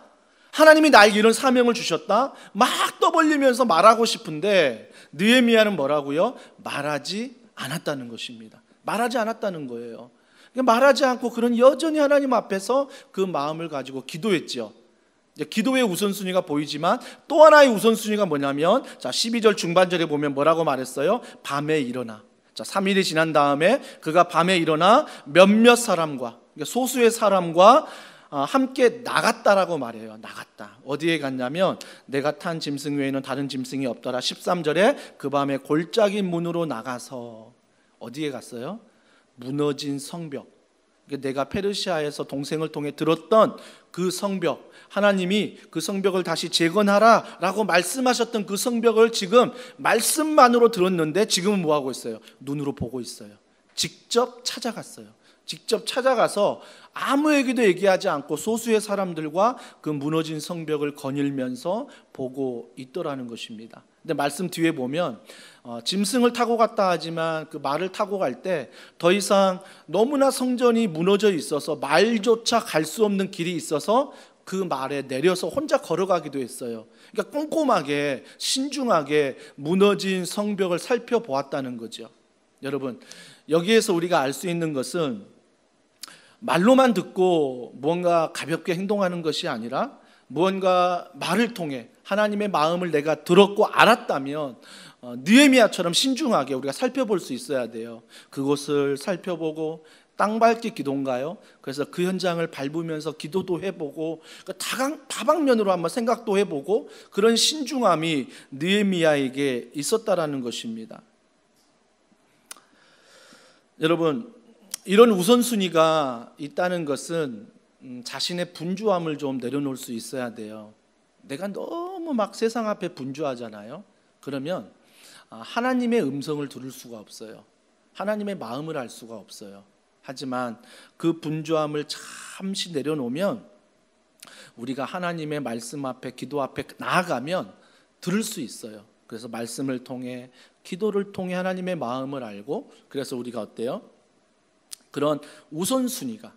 하나님이 나에게 이런 사명을 주셨다, 막 떠벌리면서 말하고 싶은데 느헤미야는 뭐라고요? 말하지 않았다는 것입니다. 말하지 않았다는 거예요. 말하지 않고 그런 여전히 하나님 앞에서 그 마음을 가지고 기도했죠. 기도의 우선순위가 보이지만 또 하나의 우선순위가 뭐냐면 12절 중반절에 보면 뭐라고 말했어요? 밤에 일어나. 3일이 지난 다음에 그가 밤에 일어나 몇몇 사람과, 소수의 사람과 함께 나갔다라고 말해요. 나갔다. 어디에 갔냐면 내가 탄 짐승 외에는 다른 짐승이 없더라. 13절에 그 밤에 골짜기 문으로 나가서 어디에 갔어요? 무너진 성벽. 내가 페르시아에서 동생을 통해 들었던 그 성벽, 하나님이 그 성벽을 다시 재건하라 라고 말씀하셨던 그 성벽을 지금 말씀만으로 들었는데 지금은 뭐하고 있어요? 눈으로 보고 있어요. 직접 찾아갔어요. 직접 찾아가서 아무에게도 얘기하지 않고 소수의 사람들과 그 무너진 성벽을 거닐면서 보고 있더라는 것입니다. 근데 말씀 뒤에 보면 짐승을 타고 갔다 하지만 그 말을 타고 갈 때 더 이상 너무나 성전이 무너져 있어서 말조차 갈 수 없는 길이 있어서 그 말에 내려서 혼자 걸어가기도 했어요. 그러니까 꼼꼼하게 신중하게 무너진 성벽을 살펴보았다는 거죠. 여러분, 여기에서 우리가 알 수 있는 것은 말로만 듣고 무언가 가볍게 행동하는 것이 아니라 무언가 말을 통해 하나님의 마음을 내가 들었고 알았다면 느헤미야처럼 신중하게 우리가 살펴볼 수 있어야 돼요. 그곳을 살펴보고 땅밟기 기도인가요? 그래서 그 현장을 밟으면서 기도도 해보고 다방면으로 한번 생각도 해보고 그런 신중함이 느헤미야에게 있었다라는 것입니다. 여러분, 이런 우선순위가 있다는 것은 자신의 분주함을 좀 내려놓을 수 있어야 돼요. 내가 너무 막 세상 앞에 분주하잖아요. 그러면 하나님의 음성을 들을 수가 없어요. 하나님의 마음을 알 수가 없어요. 하지만 그 분주함을 잠시 내려놓으면 우리가 하나님의 말씀 앞에, 기도 앞에 나아가면 들을 수 있어요. 그래서 말씀을 통해, 기도를 통해 하나님의 마음을 알고, 그래서 우리가 어때요? 그런 우선순위가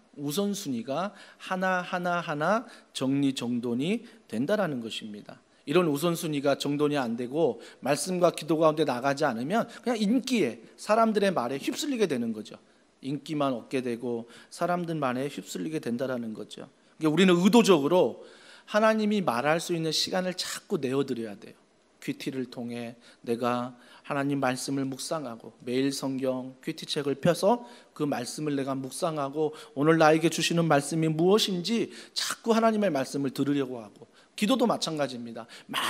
하나 정리정돈이 된다라는 것입니다. 이런 우선순위가 정돈이 안 되고 말씀과 기도 가운데 나가지 않으면 그냥 인기에, 사람들의 말에 휩쓸리게 되는 거죠. 인기만 얻게 되고 사람들 말에 휩쓸리게 된다라는 거죠. 우리는 의도적으로 하나님이 말할 수 있는 시간을 자꾸 내어드려야 돼요. 큐티를 통해 내가 하나님 말씀을 묵상하고 매일 성경 큐티책을 펴서 그 말씀을 내가 묵상하고 오늘 나에게 주시는 말씀이 무엇인지 자꾸 하나님의 말씀을 들으려고 하고, 기도도 마찬가지입니다. 막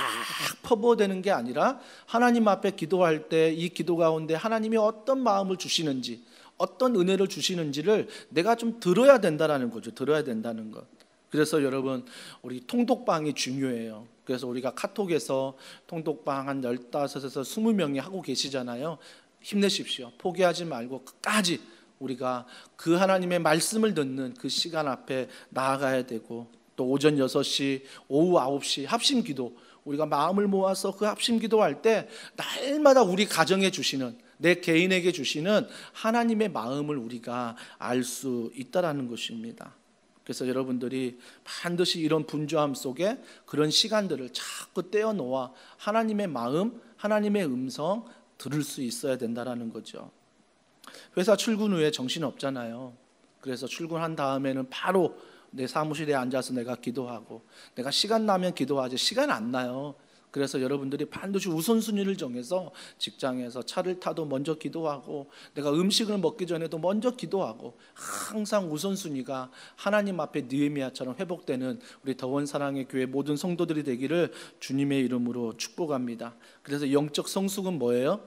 퍼부어대는 게 아니라 하나님 앞에 기도할 때 이 기도 가운데 하나님이 어떤 마음을 주시는지, 어떤 은혜를 주시는지를 내가 좀 들어야 된다는 거죠. 들어야 된다는 것. 그래서 여러분, 우리 통독방이 중요해요. 그래서 우리가 카톡에서 통독방 한 15에서 20명이 하고 계시잖아요. 힘내십시오. 포기하지 말고 끝까지 우리가 그 하나님의 말씀을 듣는 그 시간 앞에 나아가야 되고, 또 오전 6시, 오후 9시 합심 기도, 우리가 마음을 모아서 그 합심 기도할 때 날마다 우리 가정에 주시는, 내 개인에게 주시는 하나님의 마음을 우리가 알 수 있다라는 것입니다. 그래서 여러분들이 반드시 이런 분주함 속에 그런 시간들을 자꾸 떼어놓아 하나님의 마음, 하나님의 음성 들을 수 있어야 된다라는 거죠. 회사 출근 후에 정신 없잖아요. 그래서 출근한 다음에는 바로 내 사무실에 앉아서 내가 기도하고, 내가 시간 나면 기도하지 시간 안 나요. 그래서 여러분들이 반드시 우선순위를 정해서 직장에서 차를 타도 먼저 기도하고, 내가 음식을 먹기 전에도 먼저 기도하고, 항상 우선순위가 하나님 앞에 느헤미야처럼 회복되는 우리 더원 사랑의 교회 모든 성도들이 되기를 주님의 이름으로 축복합니다. 그래서 영적 성숙은 뭐예요?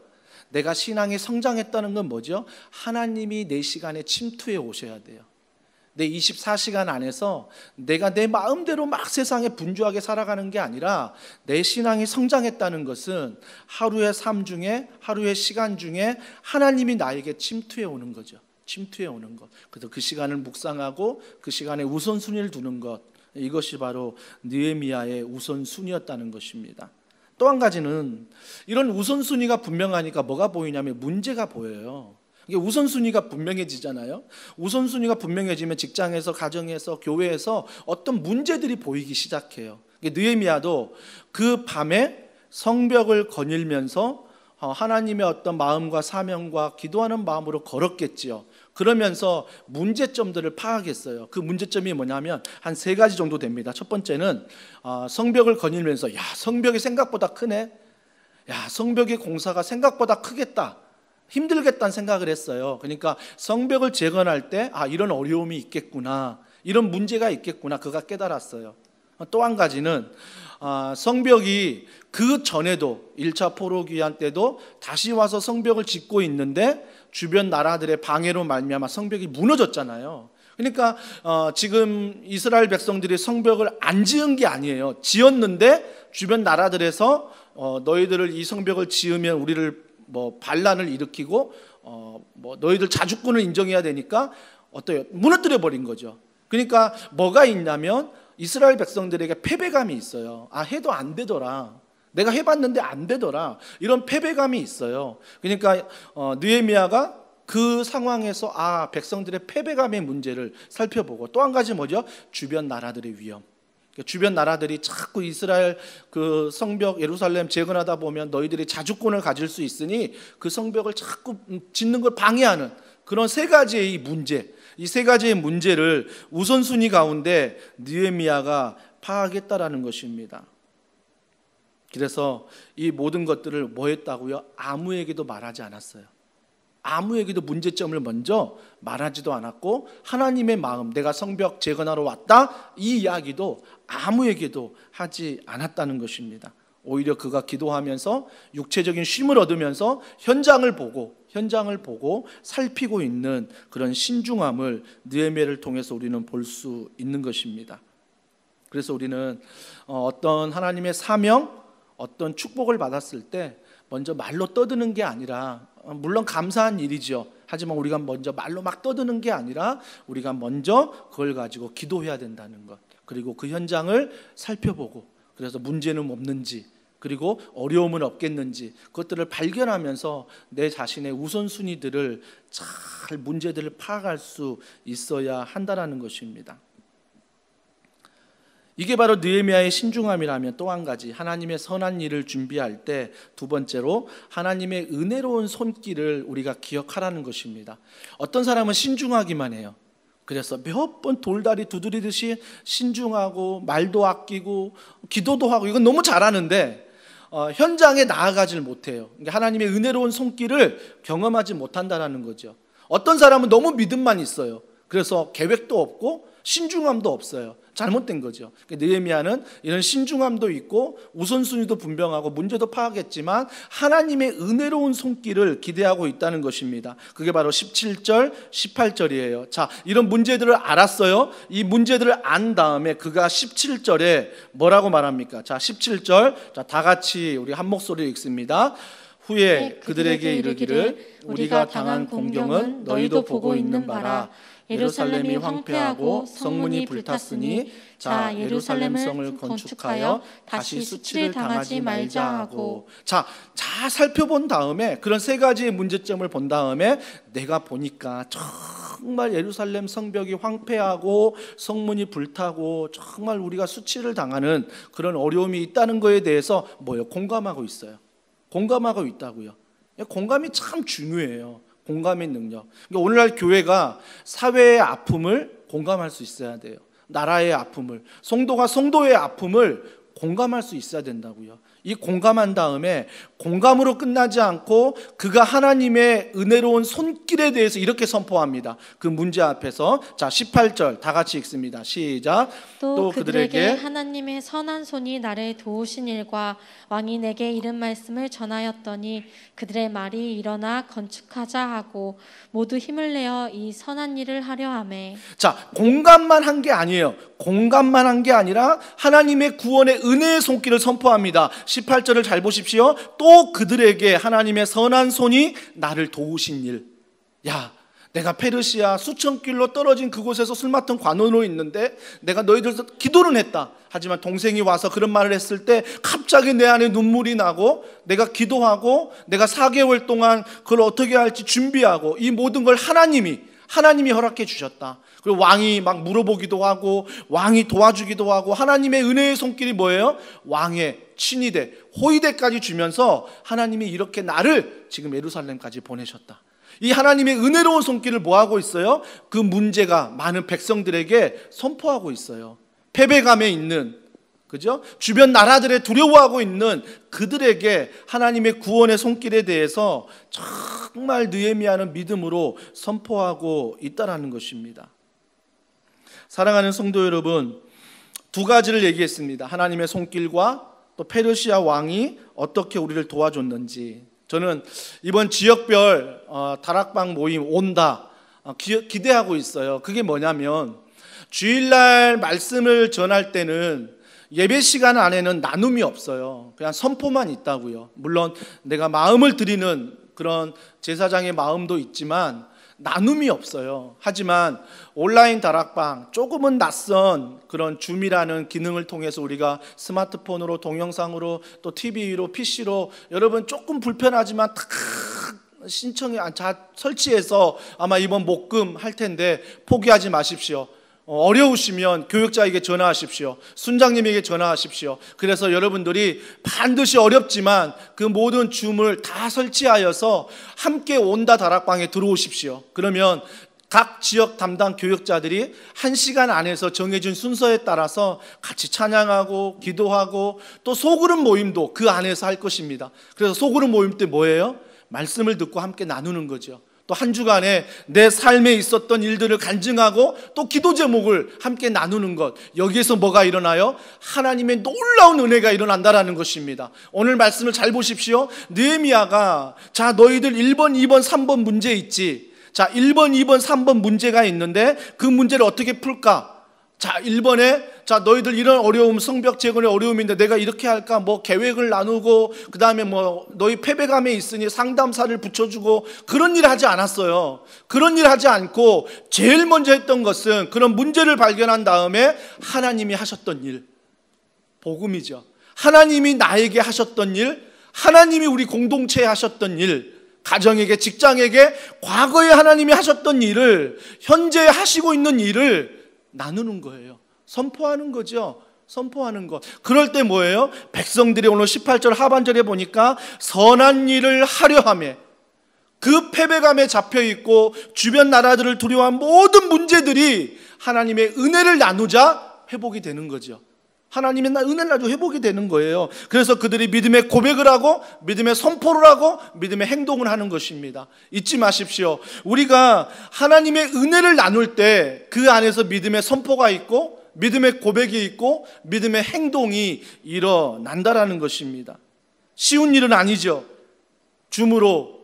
내가 신앙이 성장했다는 건 뭐죠? 하나님이 내 시간에 침투해 오셔야 돼요. 내 24시간 안에서 내가 내 마음대로 막 세상에 분주하게 살아가는 게 아니라, 내 신앙이 성장했다는 것은 하루의 삶 중에, 하루의 시간 중에 하나님이 나에게 침투해 오는 거죠. 침투해 오는 것. 그래서 그 시간을 묵상하고 그 시간에 우선순위를 두는 것, 이것이 바로 느헤미야의 우선순위였다는 것입니다. 또 한 가지는, 이런 우선순위가 분명하니까 뭐가 보이냐면 문제가 보여요. 이게 우선순위가 분명해지잖아요. 우선순위가 분명해지면 직장에서, 가정에서, 교회에서 어떤 문제들이 보이기 시작해요. 느헤미야도 그 밤에 성벽을 거닐면서 하나님의 어떤 마음과 사명과 기도하는 마음으로 걸었겠지요. 그러면서 문제점들을 파악했어요. 그 문제점이 뭐냐면 한 3가지 정도 됩니다. 첫 번째는 성벽을 거닐면서, 성벽이 생각보다 크네, 성벽의 공사가 생각보다 크겠다, 힘들겠다는 생각을 했어요. 그러니까 성벽을 재건할 때 이런 어려움이 있겠구나, 이런 문제가 있겠구나, 그가 깨달았어요. 또 한 가지는 성벽이 그 전에도 1차 포로기한 때도 다시 와서 성벽을 짓고 있는데 주변 나라들의 방해로 말미암아 성벽이 무너졌잖아요. 그러니까 지금 이스라엘 백성들이 성벽을 안 지은 게 아니에요. 지었는데 주변 나라들에서 너희들을 이 성벽을 지으면 우리를 반란을 일으키고 너희들 자주권을 인정해야 되니까 어때요? 무너뜨려 버린 거죠. 그러니까 뭐가 있냐면 이스라엘 백성들에게 패배감이 있어요. 해도 안 되더라, 내가 해봤는데 안 되더라, 이런 패배감이 있어요. 그러니까 느헤미야가 그 상황에서 백성들의 패배감의 문제를 살펴보고, 또 한 가지 뭐죠? 주변 나라들의 위험. 주변 나라들이 자꾸 이스라엘 그 성벽 예루살렘 재건하다 보면 너희들이 자주권을 가질 수 있으니 그 성벽을 자꾸 짓는 걸 방해하는 그런 3가지의 문제, 이 3가지의 문제를 우선순위 가운데 느헤미야가 파악했다라는 것입니다. 그래서 이 모든 것들을 뭐 했다고요? 아무에게도 말하지 않았어요. 아무에게도 문제점을 먼저 말하지도 않았고, 하나님의 마음, 내가 성벽 재건하러 왔다, 이 이야기도 아무에게도 하지 않았다는 것입니다. 오히려 그가 기도하면서 육체적인 쉼을 얻으면서 현장을 보고 살피고 있는 그런 신중함을 느헤미야를 통해서 우리는 볼 수 있는 것입니다. 그래서 우리는 어떤 하나님의 사명, 어떤 축복을 받았을 때 먼저 말로 떠드는 게 아니라, 물론 감사한 일이죠. 하지만 우리가 먼저 말로 막 떠드는 게 아니라 우리가 먼저 그걸 가지고 기도해야 된다는 것, 그리고 그 현장을 살펴보고, 그래서 문제는 없는지, 그리고 어려움은 없겠는지, 그것들을 발견하면서 내 자신의 우선순위들을 잘 문제들을 파악할 수 있어야 한다는 것입니다. 이게 바로 느헤미야의 신중함이라면, 또 한 가지 하나님의 선한 일을 준비할 때 2번째로 하나님의 은혜로운 손길을 우리가 기억하라는 것입니다. 어떤 사람은 신중하기만 해요. 그래서 몇 번 돌다리 두드리듯이 신중하고 말도 아끼고 기도도 하고 이건 너무 잘하는데 현장에 나아가질 못해요. 그러니까 하나님의 은혜로운 손길을 경험하지 못한다는 거죠. 어떤 사람은 너무 믿음만 있어요. 그래서 계획도 없고 신중함도 없어요. 잘못된 거죠. 느헤미야는 이런 신중함도 있고 우선순위도 분명하고 문제도 파악했지만 하나님의 은혜로운 손길을 기대하고 있다는 것입니다. 그게 바로 17절, 18절이에요. 자, 이런 문제들을 알았어요. 이 문제들을 안 다음에 그가 17절에 뭐라고 말합니까? 자, 17절, 자, 다 같이 우리 한 목소리로 읽습니다. 후에 그들에게 이르기를 우리가 당한 공경은 너희도 보고 있는 바라. 예루살렘이 황폐하고 성문이 불탔으니 자 예루살렘 성을 건축하여 다시 수치를 당하지 말자 하고. 자 살펴본 다음에 그런 세 가지의 문제점을 본 다음에 내가 보니까 정말 예루살렘 성벽이 황폐하고 성문이 불타고 정말 우리가 수치를 당하는 그런 어려움이 있다는 것에 대해서 공감하고 있어요. 공감하고 있다고요. 공감이 참 중요해요. 공감의 능력. 그러니까 오늘날 교회가 사회의 아픔을 공감할 수 있어야 돼요. 나라의 아픔을, 성도가 성도의 아픔을 공감할 수 있어야 된다고요. 이 공감한 다음에 공감으로 끝나지 않고 그가 하나님의 은혜로운 손길에 대해서 이렇게 선포합니다. 그 문제 앞에서. 자, 18절 다 같이 읽습니다. 시작. 또 그들에게 하나님의 선한 손이 나를 도우신 일과 왕이 내게 이른 말씀을 전하였더니 그들의 말이 일어나 건축하자 하고 모두 힘을 내어 이 선한 일을 하려 하매. 자, 공감만 한 게 아니에요. 공감만 한 게 아니라 하나님의 구원의 은혜의 손길을 선포합니다. 18절을 잘 보십시오. 또 그들에게 하나님의 선한 손이 나를 도우신 일. 야, 내가 페르시아 수천 킬로 떨어진 그곳에서 술 맡은 관원으로 있는데 내가 너희들서 기도는 했다. 하지만 동생이 와서 그런 말을 했을 때 갑자기 내 안에 눈물이 나고 내가 기도하고 내가 4개월 동안 그걸 어떻게 할지 준비하고 이 모든 걸 하나님이 허락해 주셨다. 그리고 왕이 막 물어보기도 하고 왕이 도와주기도 하고 하나님의 은혜의 손길이 뭐예요? 왕의 친위대, 호위대까지 주면서 하나님이 이렇게 나를 지금 예루살렘까지 보내셨다. 이 하나님의 은혜로운 손길을 뭐하고 있어요? 그 문제가 많은 백성들에게 선포하고 있어요. 패배감에 있는, 그죠? 주변 나라들에 두려워하고 있는 그들에게 하나님의 구원의 손길에 대해서 정말 느헤미야는 믿음으로 선포하고 있다는 것입니다. 사랑하는 성도 여러분, 두 가지를 얘기했습니다. 하나님의 손길과 또 페르시아 왕이 어떻게 우리를 도와줬는지. 저는 이번 지역별 다락방 모임 온다 기대하고 있어요. 그게 뭐냐면 주일날 말씀을 전할 때는 예배 시간 안에는 나눔이 없어요. 그냥 선포만 있다고요. 물론 내가 마음을 드리는 그런 제사장의 마음도 있지만 나눔이 없어요. 하지만 온라인 다락방, 조금은 낯선 그런 줌이라는 기능을 통해서 우리가 스마트폰으로, 동영상으로, 또 TV로, PC로 여러분 조금 불편하지만 탁 신청이 설치해서 아마 이번 목금 할 텐데 포기하지 마십시오. 어려우시면 교육자에게 전화하십시오. 순장님에게 전화하십시오. 그래서 여러분들이 반드시 어렵지만 그 모든 줌을 다 설치하여서 함께 온다 다락방에 들어오십시오. 그러면 각 지역 담당 교육자들이 1시간 안에서 정해진 순서에 따라서 같이 찬양하고 기도하고 또 소그룹 모임도 그 안에서 할 것입니다. 그래서 소그룹 모임 때 뭐예요? 말씀을 듣고 함께 나누는 거죠. 또 한 주간에 내 삶에 있었던 일들을 간증하고 또 기도 제목을 함께 나누는 것. 여기에서 뭐가 일어나요? 하나님의 놀라운 은혜가 일어난다라는 것입니다. 오늘 말씀을 잘 보십시오. 느헤미야가 자 너희들 1번, 2번, 3번 문제 있지. 자 1번, 2번, 3번 문제가 있는데 그 문제를 어떻게 풀까? 자 1번에 자 너희들 이런 어려움, 성벽 재건의 어려움인데 내가 이렇게 할까? 뭐 계획을 나누고 그 다음에 뭐 너희 패배감에 있으니 상담사를 붙여주고 그런 일 하지 않았어요. 그런 일 하지 않고 제일 먼저 했던 것은 그런 문제를 발견한 다음에 하나님이 하셨던 일, 복음이죠. 하나님이 나에게 하셨던 일, 하나님이 우리 공동체에 하셨던 일, 가정에게, 직장에게 과거에 하나님이 하셨던 일을 현재 하시고 있는 일을 나누는 거예요. 선포하는 거죠. 선포하는 것. 그럴 때 뭐예요? 백성들이 오늘 18절 하반절에 보니까 선한 일을 하려 하며 그 패배감에 잡혀있고 주변 나라들을 두려워한 모든 문제들이 하나님의 은혜를 나누자 회복이 되는 거죠. 하나님의 은혜를 나누자 회복이 되는 거예요. 그래서 그들이 믿음의 고백을 하고 믿음의 선포를 하고 믿음의 행동을 하는 것입니다. 잊지 마십시오. 우리가 하나님의 은혜를 나눌 때 그 안에서 믿음의 선포가 있고 믿음의 고백이 있고 믿음의 행동이 일어난다라는 것입니다. 쉬운 일은 아니죠. 줌으로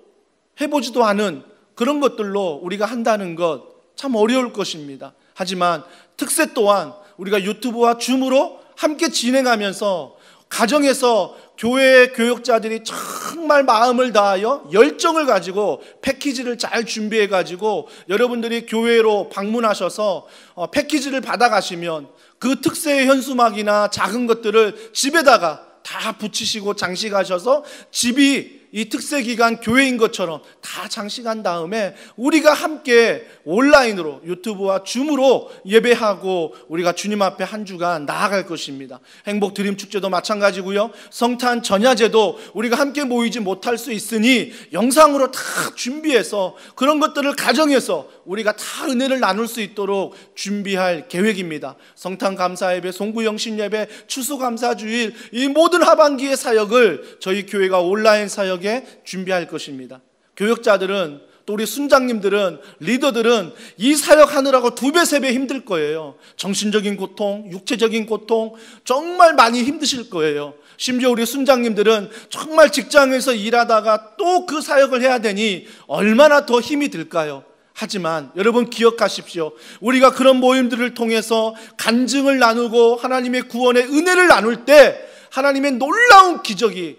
해보지도 않은 그런 것들로 우리가 한다는 것 참 어려울 것입니다. 하지만 특세 또한 우리가 유튜브와 줌으로 함께 진행하면서 가정에서 교회의 교역자들이 정말 마음을 다하여 열정을 가지고 패키지를 잘 준비해 가지고 여러분들이 교회로 방문하셔서 패키지를 받아가시면 그 특세의 현수막이나 작은 것들을 집에다가 다 붙이시고 장식하셔서 집이 이 특세 기간 교회인 것처럼 다 장식한 다음에 우리가 함께 온라인으로 유튜브와 줌으로 예배하고 우리가 주님 앞에 한 주간 나아갈 것입니다. 행복 드림 축제도 마찬가지고요. 성탄 전야제도 우리가 함께 모이지 못할 수 있으니 영상으로 다 준비해서 그런 것들을 가정에서 우리가 다 은혜를 나눌 수 있도록 준비할 계획입니다. 성탄 감사 예배, 송구 영신 예배, 추수 감사 주일 이 모든 하반기의 사역을 저희 교회가 온라인 사역에 준비할 것입니다. 교역자들은 또 우리 순장님들은 리더들은 이 사역하느라고 2배 3배 힘들 거예요. 정신적인 고통, 육체적인 고통 정말 많이 힘드실 거예요. 심지어 우리 순장님들은 정말 직장에서 일하다가 또 그 사역을 해야 되니 얼마나 더 힘이 들까요? 하지만 여러분 기억하십시오. 우리가 그런 모임들을 통해서 간증을 나누고 하나님의 구원의 은혜를 나눌 때 하나님의 놀라운 기적이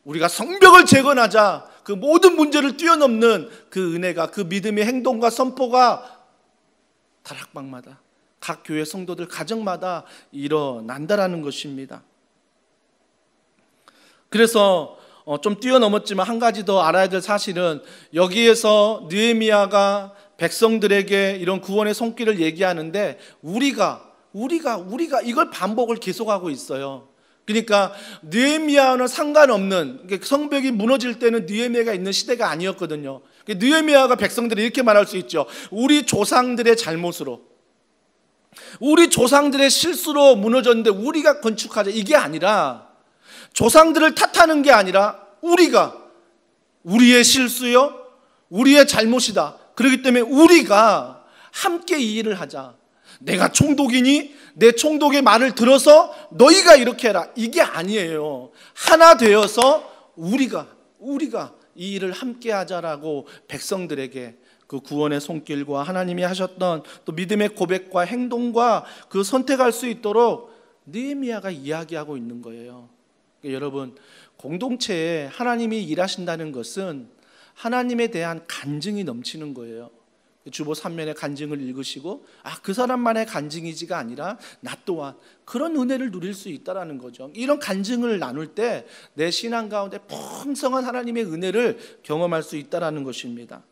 우리가 성벽을 재건하자 그 모든 문제를 뛰어넘는 그 은혜가 그 믿음의 행동과 선포가 다락방마다 각 교회 성도들 가정마다 일어난다라는 것입니다. 그래서 좀 뛰어넘었지만 한 가지 더 알아야 될 사실은 여기에서 느헤미야가 백성들에게 이런 구원의 손길을 얘기하는데 우리가 이걸 반복을 계속하고 있어요. 그러니까 느헤미야와는 상관없는 성벽이 무너질 때는 느헤미야가 있는 시대가 아니었거든요. 느헤미야가 백성들이 이렇게 말할 수 있죠. 우리 조상들의 잘못으로 우리 조상들의 실수로 무너졌는데 우리가 건축하자 이게 아니라 조상들을 탓하는 게 아니라 우리가 우리의 실수요 우리의 잘못이다. 그렇기 때문에 우리가 함께 이 일을 하자. 내가 총독이니 내 총독의 말을 들어서 너희가 이렇게 해라 이게 아니에요. 하나 되어서 우리가 이 일을 함께 하자라고 백성들에게 그 구원의 손길과 하나님이 하셨던 또 믿음의 고백과 행동과 그 선택할 수 있도록 느헤미야가 이야기하고 있는 거예요. 그러니까 여러분 공동체에 하나님이 일하신다는 것은 하나님에 대한 간증이 넘치는 거예요. 주보 3면의 간증을 읽으시고 그 사람만의 간증이지가 아니라 나 또한 그런 은혜를 누릴 수 있다라는 거죠. 이런 간증을 나눌 때 내 신앙 가운데 풍성한 하나님의 은혜를 경험할 수 있다라는 것입니다.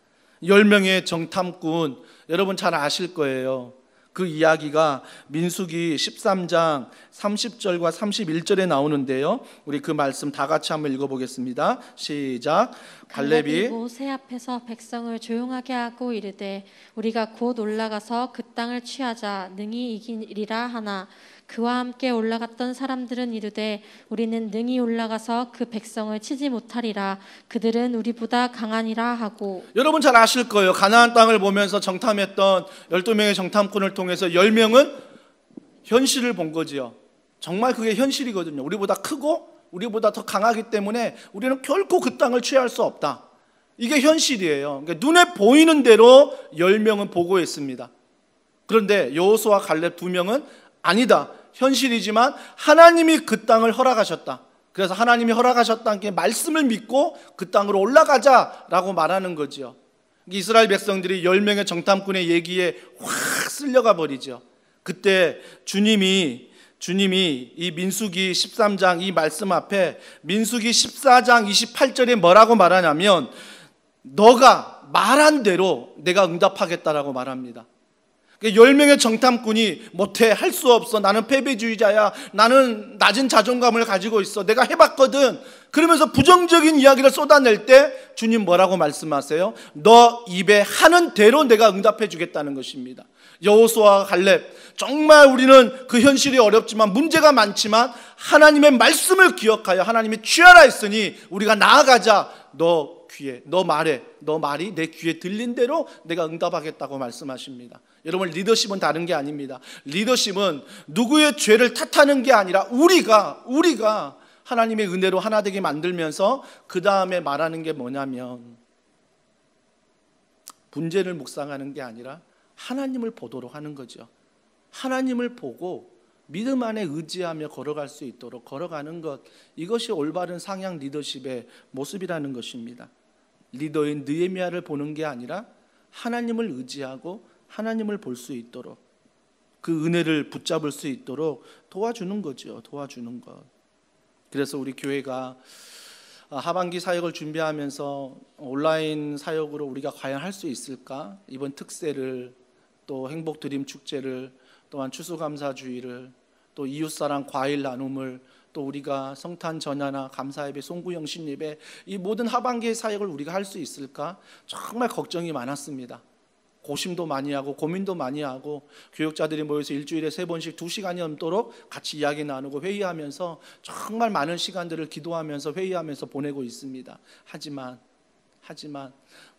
10명의 정탐꾼 여러분 잘 아실 거예요. 그 이야기가 민수기 13장 30절과 31절에 나오는데요. 우리 그 말씀 다 같이 한번 읽어보겠습니다. 시작. 갈렙이 모세 앞에서 백성을 조용하게 하고 이르되 우리가 곧 올라가서 그 땅을 취하자 능히 이기리라 하나 그와 함께 올라갔던 사람들은 이르되 우리는 능히 올라가서 그 백성을 치지 못하리라 그들은 우리보다 강하니라 하고. 여러분 잘 아실 거예요. 가나안 땅을 보면서 정탐했던 12명의 정탐꾼을 통해서 10명은 현실을 본 거지요. 정말 그게 현실이거든요. 우리보다 크고 우리보다 더 강하기 때문에 우리는 결코 그 땅을 취할 수 없다. 이게 현실이에요. 그러니까 눈에 보이는 대로 10명은 보고했습니다. 그런데 여호수아 갈렙 2명은 아니다. 현실이지만 하나님이 그 땅을 허락하셨다. 그래서 하나님이 허락하셨다는 게 말씀을 믿고 그 땅으로 올라가자라고 말하는 거죠. 이스라엘 백성들이 10명의 정탐꾼의 얘기에 확 쓸려가 버리죠. 그때 주님이 이 민수기 13장 이 말씀 앞에 민수기 14장 28절에 뭐라고 말하냐면 너가 말한 대로 내가 응답하겠다라고 말합니다. 10명의 정탐꾼이 못해, 할 수 없어, 나는 패배주의자야, 나는 낮은 자존감을 가지고 있어, 내가 해봤거든, 그러면서 부정적인 이야기를 쏟아낼 때 주님 뭐라고 말씀하세요? 너 입에 하는 대로 내가 응답해 주겠다는 것입니다. 여호수아와 갈렙, 정말 우리는 그 현실이 어렵지만 문제가 많지만 하나님의 말씀을 기억하여 하나님이 취하라 했으니 우리가 나아가자. 너 귀에, 너 말이 내 귀에 들린 대로 내가 응답하겠다고 말씀하십니다. 여러분, 리더십은 다른 게 아닙니다. 리더십은 누구의 죄를 탓하는 게 아니라 우리가 하나님의 은혜로 하나 되게 만들면서 그 다음에 말하는 게 뭐냐면 문제를 묵상하는 게 아니라 하나님을 보도록 하는 거죠. 하나님을 보고 믿음 안에 의지하며 걸어갈 수 있도록 걸어가는 것, 이것이 올바른 상향 리더십의 모습이라는 것입니다. 리더인 느헤미야를 보는 게 아니라 하나님을 의지하고 하나님을 볼 수 있도록, 그 은혜를 붙잡을 수 있도록 도와주는 거죠. 도와주는 것. 그래서 우리 교회가 하반기 사역을 준비하면서 온라인 사역으로 우리가 과연 할 수 있을까? 이번 특세를, 또 행복드림 축제를, 또한 추수감사주의를, 또 이웃사랑 과일 나눔을, 또 우리가 성탄 전야나 감사예배, 송구영 신예배, 이 모든 하반기의 사역을 우리가 할 수 있을까? 정말 걱정이 많았습니다. 고심도 많이 하고 고민도 많이 하고 교육자들이 모여서 일주일에 3번씩 2시간이 넘도록 같이 이야기 나누고 회의하면서 정말 많은 시간들을 기도하면서 회의하면서 보내고 있습니다. 하지만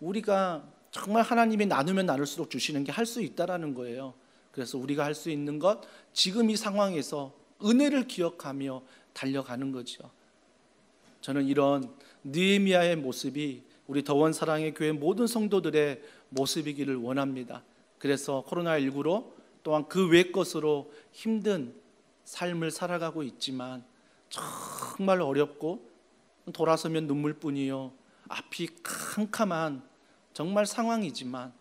우리가 정말 하나님이 나누면 나눌수록 주시는 게 할 수 있다라는 거예요. 그래서 우리가 할 수 있는 것, 지금 이 상황에서 은혜를 기억하며 달려가는 거죠. 저는 이런 느헤미야의 모습이 우리 더원 사랑의 교회 모든 성도들의 모습이기를 원합니다. 그래서 코로나19로 또한 그 외 것으로 힘든 삶을 살아가고 있지만 정말 어렵고 돌아서면 눈물뿐이요, 앞이 캄캄한 정말 상황이지만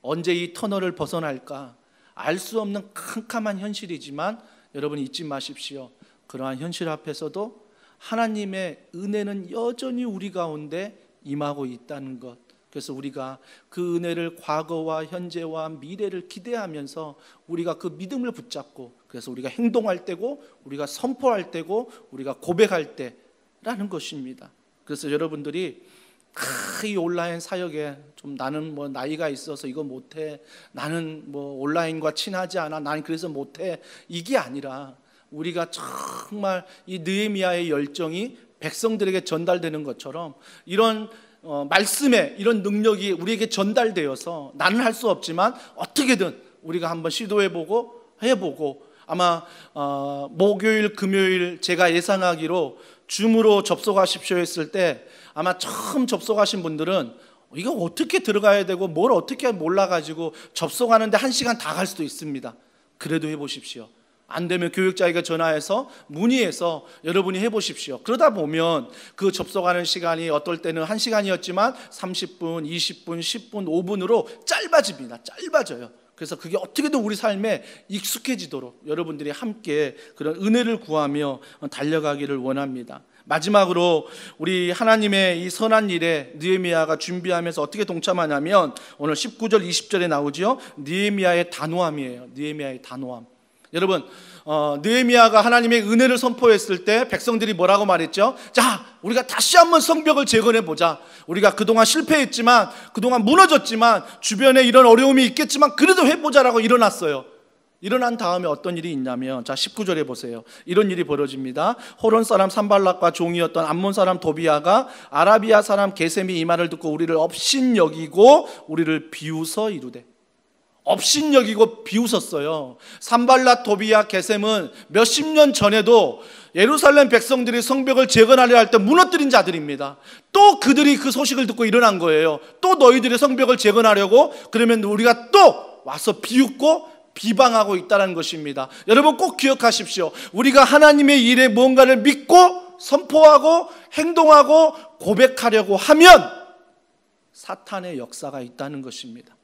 언제 이 터널을 벗어날까 알 수 없는 캄캄한 현실이지만 여러분 잊지 마십시오. 그러한 현실 앞에서도 하나님의 은혜는 여전히 우리 가운데 임하고 있다는 것. 그래서 우리가 그 은혜를 과거와 현재와 미래를 기대하면서 우리가 그 믿음을 붙잡고, 그래서 우리가 행동할 때고 우리가 선포할 때고 우리가 고백할 때라는 것입니다. 그래서 여러분들이 이 온라인 사역에 좀 나는 뭐 나이가 있어서 이거 못해, 나는 뭐 온라인과 친하지 않아, 나는 그래서 못해, 이게 아니라 우리가 정말 이 느헤미야의 열정이 백성들에게 전달되는 것처럼 이런 말씀에 이런 능력이 우리에게 전달되어서 나는 할 수 없지만 어떻게든 우리가 한번 시도해보고 해보고, 아마 목요일 금요일 제가 예상하기로 줌으로 접속하십시오 했을 때 아마 처음 접속하신 분들은 이거 어떻게 들어가야 되고 뭘 어떻게 몰라가지고 접속하는데 1시간 다 갈 수도 있습니다. 그래도 해보십시오. 안 되면 교육자에게 전화해서 문의해서 여러분이 해보십시오. 그러다 보면 그 접속하는 시간이 어떨 때는 1시간이었지만 30분, 20분, 10분, 5분으로 짧아집니다. 짧아져요. 그래서 그게 어떻게든 우리 삶에 익숙해지도록 여러분들이 함께 그런 은혜를 구하며 달려가기를 원합니다. 마지막으로 우리 하나님의 이 선한 일에 느헤미야가 준비하면서 어떻게 동참하냐면 오늘 19절 20절에 나오죠. 느헤미야의 단호함이에요. 느헤미야의 단호함. 여러분, 느헤미야가 하나님의 은혜를 선포했을 때 백성들이 뭐라고 말했죠? 자, 우리가 다시 한번 성벽을 재건해보자. 우리가 그동안 실패했지만, 그동안 무너졌지만, 주변에 이런 어려움이 있겠지만 그래도 해보자라고 일어났어요. 일어난 다음에 어떤 일이 있냐면, 자 19절에 보세요. 이런 일이 벌어집니다. 호론 사람 산발락과 종이었던 암몬 사람 도비야가 아라비아 사람 게셈이 이 말을 듣고 우리를 업신여기고 우리를 비웃어 이르되, 업신여기고 비웃었어요. 산발락 도비야 게셈은 몇십 년 전에도 예루살렘 백성들이 성벽을 재건하려 할 때 무너뜨린 자들입니다. 또 그들이 그 소식을 듣고 일어난 거예요. 또 너희들이 성벽을 재건하려고 그러면 우리가 또 와서 비웃고 비방하고 있다는 것입니다. 여러분 꼭 기억하십시오. 우리가 하나님의 일에 뭔가를 믿고 선포하고 행동하고 고백하려고 하면 사탄의 역사가 있다는 것입니다.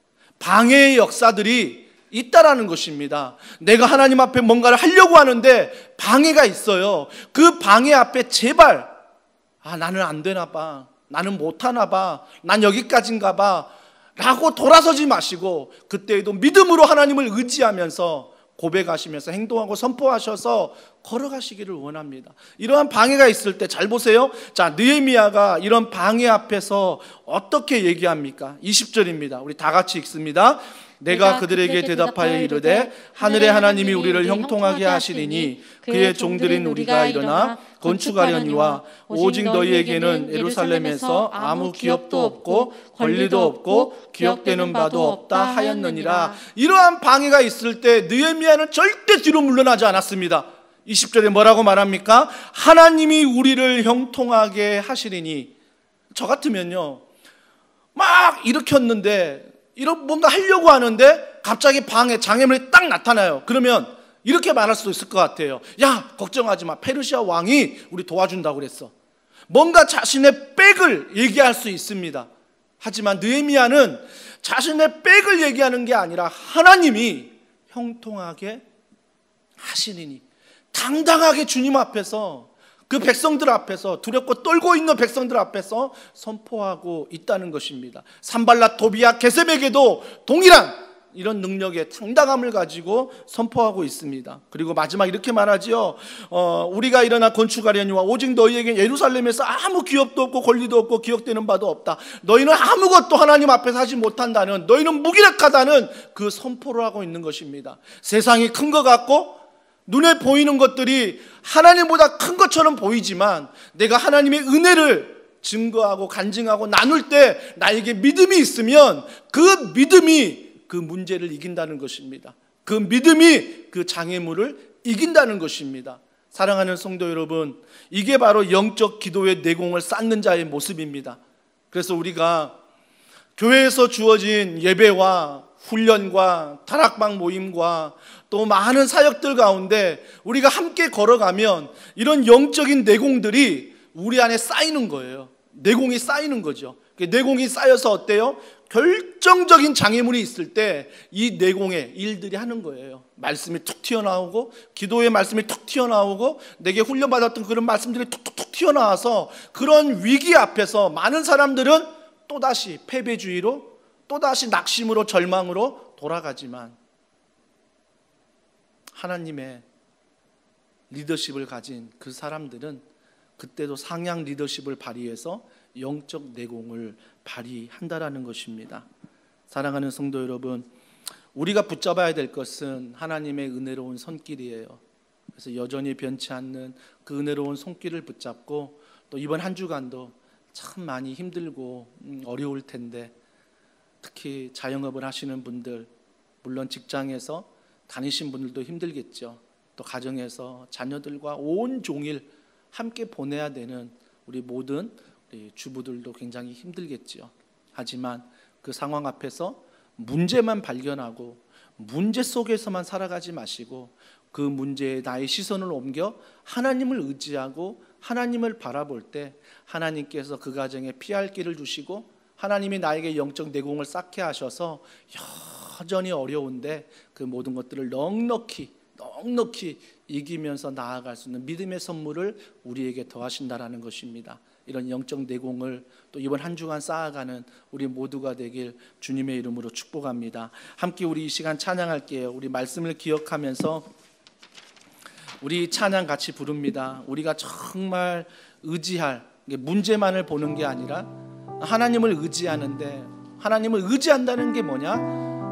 방해의 역사들이 있다라는 것입니다. 내가 하나님 앞에 뭔가를 하려고 하는데 방해가 있어요. 그 방해 앞에 제발 나는 안 되나 봐, 나는 못하나 봐, 난 여기까지인가 봐 라고 돌아서지 마시고 그때에도 믿음으로 하나님을 의지하면서 고백하시면서 행동하고 선포하셔서 걸어가시기를 원합니다. 이러한 방해가 있을 때 잘 보세요. 자, 느헤미야가 이런 방해 앞에서 어떻게 얘기합니까? 20절입니다. 우리 다 같이 읽습니다. 내가 그들에게 대답하여 이르되 하늘의 하나님이 우리를 형통하게 하시리니 그의 종들인 우리가 일어나 건축하려니와 오직 너희에게는 예루살렘에서 아무 기업도 없고 권리도 없고 기억되는 바도 없다 하였느니라. 이러한 방해가 있을 때 느헤미야는 절대 뒤로 물러나지 않았습니다. 20절에 뭐라고 말합니까? 하나님이 우리를 형통하게 하시리니. 저 같으면요 막 일으켰는데 이런 뭔가 하려고 하는데 갑자기 장애물이 딱 나타나요. 그러면 이렇게 말할 수도 있을 것 같아요. 야, 걱정하지 마. 페르시아 왕이 우리 도와준다고 그랬어. 뭔가 자신의 백을 얘기할 수 있습니다. 하지만 느헤미야는 자신의 백을 얘기하는 게 아니라 하나님이 형통하게 하시리니, 당당하게 주님 앞에서, 그 백성들 앞에서, 두렵고 떨고 있는 백성들 앞에서 선포하고 있다는 것입니다. 산발랏, 도비야, 게셈에게도 동일한 이런 능력의 당당함을 가지고 선포하고 있습니다. 그리고 마지막 이렇게 말하지요. 우리가 일어나 건축하려니와 오직 너희에게 예루살렘에서 아무 기업도 없고 권리도 없고 기억되는 바도 없다. 너희는 아무것도 하나님 앞에서 하지 못한다는, 너희는 무기력하다는 그 선포를 하고 있는 것입니다. 세상이 큰 것 같고 눈에 보이는 것들이 하나님보다 큰 것처럼 보이지만 내가 하나님의 은혜를 증거하고 간증하고 나눌 때 나에게 믿음이 있으면 그 믿음이 그 문제를 이긴다는 것입니다. 그 믿음이 그 장애물을 이긴다는 것입니다. 사랑하는 성도 여러분, 이게 바로 영적 기도의 내공을 쌓는 자의 모습입니다. 그래서 우리가 교회에서 주어진 예배와 훈련과 다락방 모임과 또 많은 사역들 가운데 우리가 함께 걸어가면 이런 영적인 내공들이 우리 안에 쌓이는 거예요. 내공이 쌓이는 거죠. 내공이 쌓여서 어때요? 결정적인 장애물이 있을 때 이 내공의 일들이 하는 거예요. 말씀이 툭 튀어나오고, 기도의 말씀이 툭 튀어나오고, 내게 훈련받았던 그런 말씀들이 툭툭툭 튀어나와서 그런 위기 앞에서 많은 사람들은 또다시 패배주의로, 또다시 낙심으로, 절망으로 돌아가지만 하나님의 리더십을 가진 그 사람들은 그때도 상향 리더십을 발휘해서 영적 내공을 발휘한다라는 것입니다. 사랑하는 성도 여러분, 우리가 붙잡아야 될 것은 하나님의 은혜로운 손길이에요. 그래서 여전히 변치 않는 그 은혜로운 손길을 붙잡고, 또 이번 한 주간도 참 많이 힘들고 어려울 텐데, 특히 자영업을 하시는 분들, 물론 직장에서 다니신 분들도 힘들겠죠. 또 가정에서 자녀들과 온종일 함께 보내야 되는 우리 모든 우리 주부들도 굉장히 힘들겠죠. 하지만 그 상황 앞에서 문제만 발견하고 문제 속에서만 살아가지 마시고, 그 문제에 나의 시선을 옮겨 하나님을 의지하고 하나님을 바라볼 때 하나님께서 그 가정에 피할 길을 주시고, 하나님이 나에게 영적 내공을 쌓게 하셔서 여전히 어려운데 그 모든 것들을 넉넉히 이기면서 나아갈 수 있는 믿음의 선물을 우리에게 더하신다라는 것입니다. 이런 영적 내공을 또 이번 한 주간 쌓아가는 우리 모두가 되길 주님의 이름으로 축복합니다. 함께 우리 이 시간 찬양할게요. 우리 말씀을 기억하면서 우리 찬양 같이 부릅니다. 우리가 정말 의지할, 문제만을 보는 게 아니라 하나님을 의지하는데, 하나님을 의지한다는 게 뭐냐?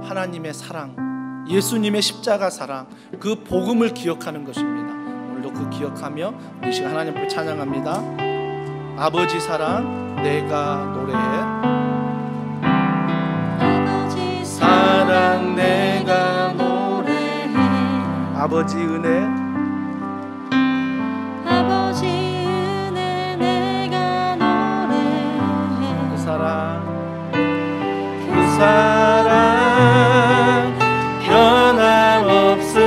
하나님의 사랑, 예수님의 십자가 사랑, 그 복음을 기억하는 것입니다. 오늘도 그 기억하며 이 시간 하나님 앞에 찬양합니다. 아버지 사랑 내가 노래해. 아버지 사랑 내가 노래해. 아버지 은혜, 아버지 은혜 내가 노래해. 그 사랑 변함없으신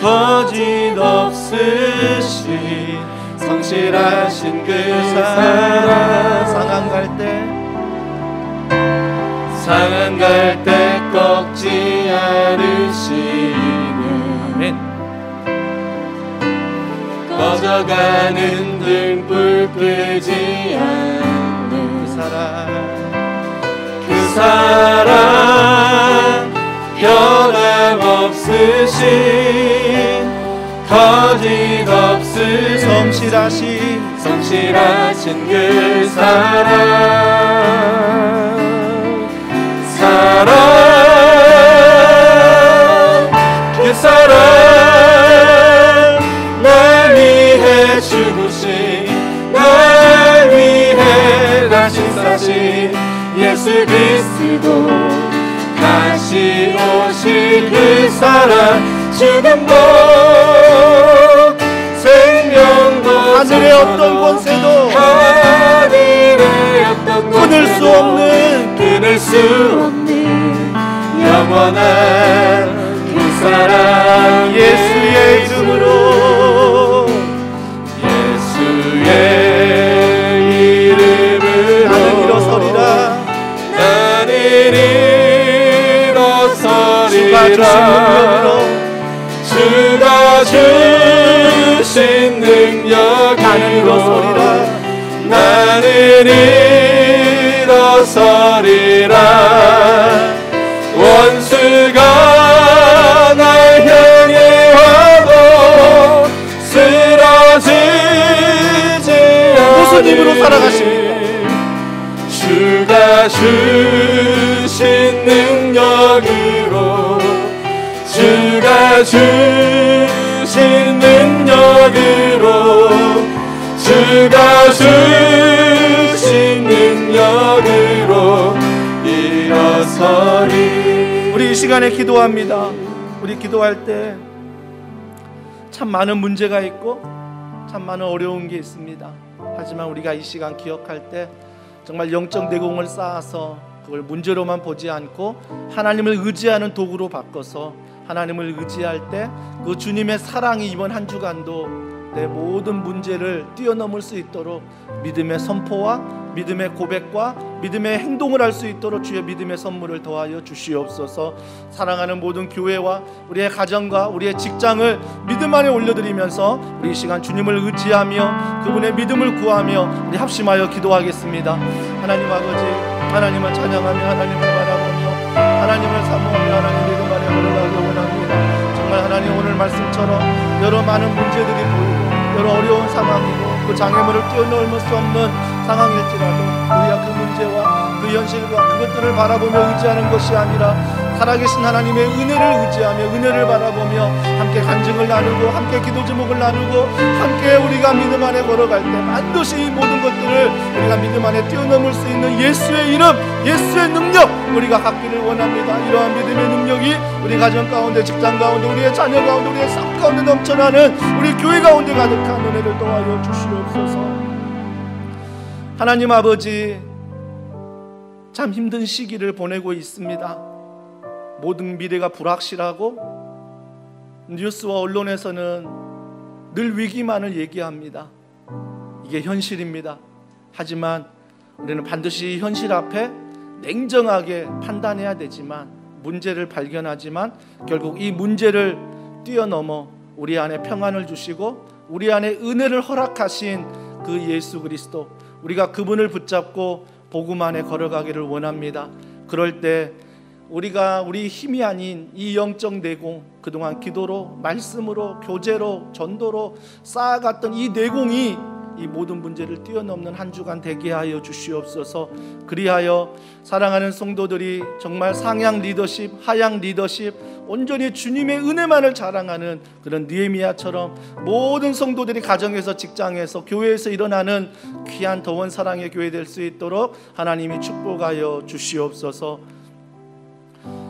거짓 없으신 성실하신 그 사랑, 상한 갈 때 꺾지 않으시는 아멘. 꺼져가는 등불 끄지 않는 그 사랑 사랑 변함없으신 거짓없으신 성실하신 그 사랑 그 사랑 날 위해 죽으신 날 위해 다시 사신 예수 그리스도 다시 오실 그 사랑 죽음도 생명도 하늘의 어떤 권세도 하늘의 어떤 끊을 수 없는 끊을 수 없는 영원한 그 사랑 예수의 이름으로 예수의 이름으로 나는 일어서리라 나는 일어서리라 주가 주신 능력으로 나는 일어서리라 나는 일어서리라 원수가 날 향해 와도 쓰러지지 무슨 힘으로 살아가십니까? 주가 주신 능력으로 주가 주신 능력으로 주가 주신 능력으로 일어서리. 우리 이 시간에 기도합니다. 우리 기도할 때 참 많은 문제가 있고 참 많은 어려운 게 있습니다. 하지만 우리가 이 시간 기억할 때 정말 영적 내공을 쌓아서 그걸 문제로만 보지 않고 하나님을 의지하는 도구로 바꿔서 하나님을 의지할 때 그 주님의 사랑이 이번 한 주간도 내 모든 문제를 뛰어넘을 수 있도록 믿음의 선포와 믿음의 고백과 믿음의 행동을 할 수 있도록 주의 믿음의 선물을 더하여 주시옵소서. 사랑하는 모든 교회와 우리의 가정과 우리의 직장을 믿음 안에 올려드리면서 우리 이 시간 주님을 의지하며 그분의 믿음을 구하며 우리 합심하여 기도하겠습니다. 하나님 아버지, 하나님을 찬양하며 하나님을 바라보며 하나님을 사모하며 하나님 믿음 안에 걸어가기 원합니다. 정말 하나님 오늘 말씀처럼 여러 많은 문제들이 보이고 여러 어려운 상황이고 그 장애물을 뛰어넘을 수 없는 상황일지라도 우리가 그 문제와 그 현실과 그것들을 바라보며 의지하는 것이 아니라 살아계신 하나님의 은혜를 의지하며 은혜를 바라보며 함께 간증을 나누고 함께 기도 제목을 나누고 함께 우리가 믿음 안에 걸어갈 때 반드시 이 모든 것들을 우리가 믿음 안에 뛰어넘을 수 있는 예수의 이름, 예수의 능력 우리가 갖기를 원합니다. 이러한 믿음의 능력이 우리 가정 가운데, 직장 가운데, 우리의 자녀 가운데, 우리의 삶 가운데 넘쳐나는 우리 교회 가운데 가득한 은혜를 더하여 주시옵소서. 하나님 아버지, 참 힘든 시기를 보내고 있습니다. 모든 미래가 불확실하고 뉴스와 언론에서는 늘 위기만을 얘기합니다. 이게 현실입니다. 하지만 우리는 반드시 현실 앞에 냉정하게 판단해야 되지만 문제를 발견하지만 결국 이 문제를 뛰어넘어 우리 안에 평안을 주시고 우리 안에 은혜를 허락하신 그 예수 그리스도, 우리가 그분을 붙잡고 복음 안에 걸어가기를 원합니다. 그럴 때 우리가 우리 힘이 아닌 이 영적 내공, 그동안 기도로, 말씀으로, 교제로, 전도로 쌓아갔던 이 내공이 이 모든 문제를 뛰어넘는 한 주간 되게 하여 주시옵소서. 그리하여 사랑하는 성도들이 정말 상향 리더십, 하향 리더십, 온전히 주님의 은혜만을 자랑하는 그런 느헤미야처럼 모든 성도들이 가정에서, 직장에서, 교회에서 일어나는 귀한 더원 사랑의 교회 될 수 있도록 하나님이 축복하여 주시옵소서.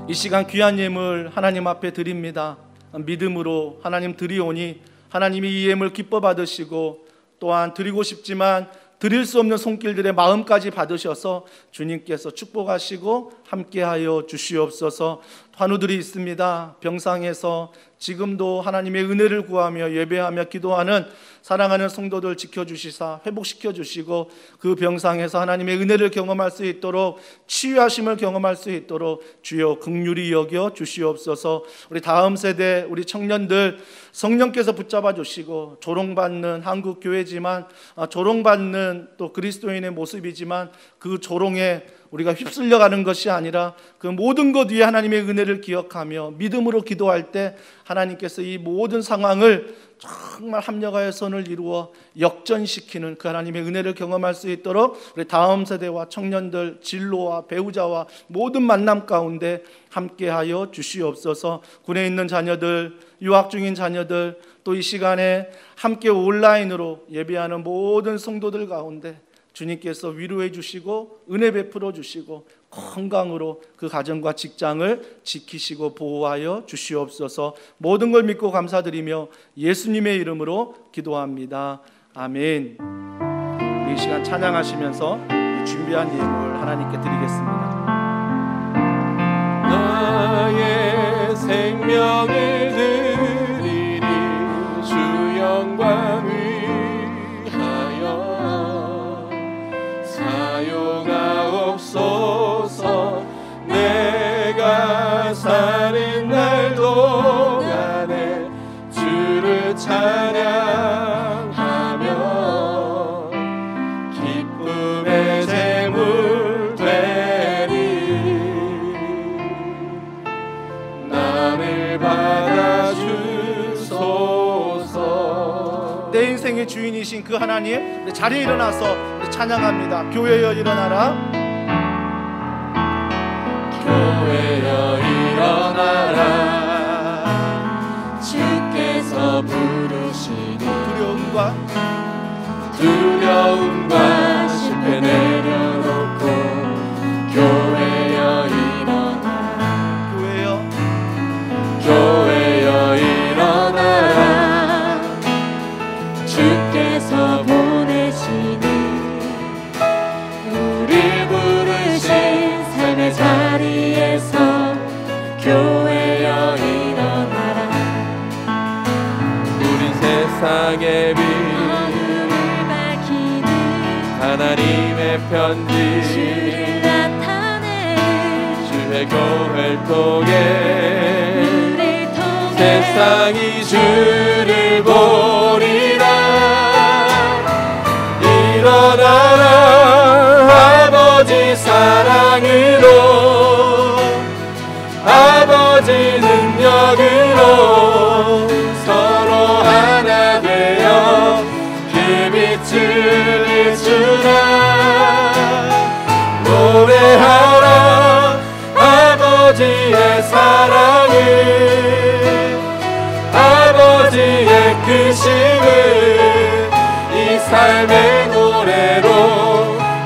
이 시간 귀한 예물 하나님 앞에 드립니다. 믿음으로 하나님 드리오니 하나님이 이 예물 기뻐 받으시고 또한 드리고 싶지만 드릴 수 없는 손길들의 마음까지 받으셔서 주님께서 축복하시고 함께하여 주시옵소서. 환우들이 있습니다. 병상에서 지금도 하나님의 은혜를 구하며 예배하며 기도하는 사랑하는 성도들 지켜주시사 회복시켜 주시고 그 병상에서 하나님의 은혜를 경험할 수 있도록, 치유하심을 경험할 수 있도록 주여 긍휼히 여겨 주시옵소서. 우리 다음 세대, 우리 청년들 성령께서 붙잡아 주시고 조롱받는 한국 교회지만 조롱받는 또 그리스도인의 모습이지만 그 조롱에 우리가 휩쓸려가는 것이 아니라 그 모든 것 위에 하나님의 은혜를 기억하며 믿음으로 기도할 때 하나님께서 이 모든 상황을 정말 합력하여 선을 이루어 역전시키는 그 하나님의 은혜를 경험할 수 있도록 우리 다음 세대와 청년들, 진로와 배우자와 모든 만남 가운데 함께하여 주시옵소서. 군에 있는 자녀들, 유학 중인 자녀들, 또 이 시간에 함께 온라인으로 예배하는 모든 성도들 가운데 주님께서 위로해 주시고 은혜 베풀어 주시고 건강으로 그 가정과 직장을 지키시고 보호하여 주시옵소서. 모든 걸 믿고 감사드리며 예수님의 이름으로 기도합니다. 아멘. 이 시간 찬양하시면서 준비한 예물 하나님께 드리겠습니다. 나의 생명을 드리리 주 영광 위하여 사용하옵소서. 내가 사는 날 동안에 주를 찬양하며 기쁨의 제물 되리. 나를 받아주소서. 내 인생의 주인이신 그 하나님, 자리에 일어나서 찬양합니다. 교회여 일어나라. 교회여 일어나라. 주께서 부르시니 두려움과 실패 내려놓고 교회여 일어나라. 교회여 일어나라. 주께서 보내시니 우리 부르신 삶의 자리에서 교회여 일어나라. 우린 세상의 빛 하나님의 편지 주를 나타내 주의 교회를 통해 세상이 주를 보리라. 일어나라. 아버지 사랑으로 아버지 능력으로 서로 하나 되어 그 빛을 비추라. 노래하라. 아버지의 사랑을 아버지의 크심을 이 삶의 노래로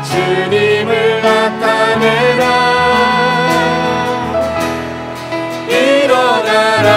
주님을 나타내라. 일어나라.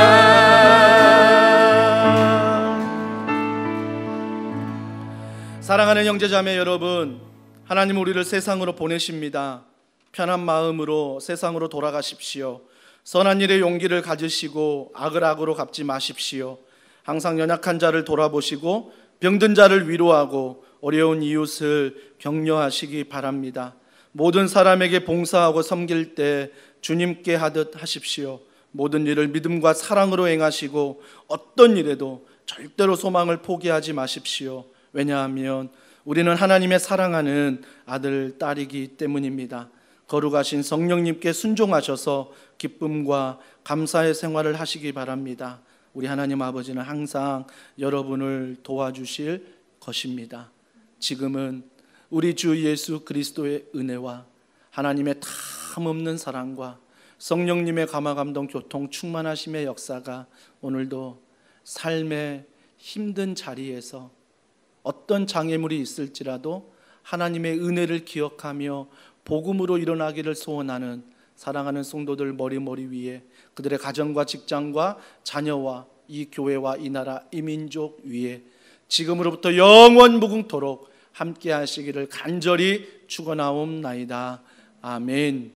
사랑하는 형제자매 여러분, 하나님 우리를 세상으로 보내십니다. 편한 마음으로 세상으로 돌아가십시오. 선한 일에 용기를 가지시고 악을 악으로 갚지 마십시오. 항상 연약한 자를 돌아보시고 병든 자를 위로하고 어려운 이웃을 격려하시기 바랍니다. 모든 사람에게 봉사하고 섬길 때 주님께 하듯 하십시오. 모든 일을 믿음과 사랑으로 행하시고 어떤 일에도 절대로 소망을 포기하지 마십시오. 왜냐하면 우리는 하나님의 사랑하는 아들, 딸이기 때문입니다. 거룩하신 성령님께 순종하셔서 기쁨과 감사의 생활을 하시기 바랍니다. 우리 하나님 아버지는 항상 여러분을 도와주실 것입니다. 지금은 우리 주 예수 그리스도의 은혜와 하나님의 탐없는 사랑과 성령님의 감화감동 교통 충만하심의 역사가 오늘도 삶의 힘든 자리에서 어떤 장애물이 있을지라도 하나님의 은혜를 기억하며 복음으로 일어나기를 소원하는 사랑하는 성도들 머리 위에, 그들의 가정과 직장과 자녀와 이 교회와 이 나라 이 민족 위에 지금으로부터 영원 무궁토록 함께 하시기를 간절히 축원하옵나이다. 아멘.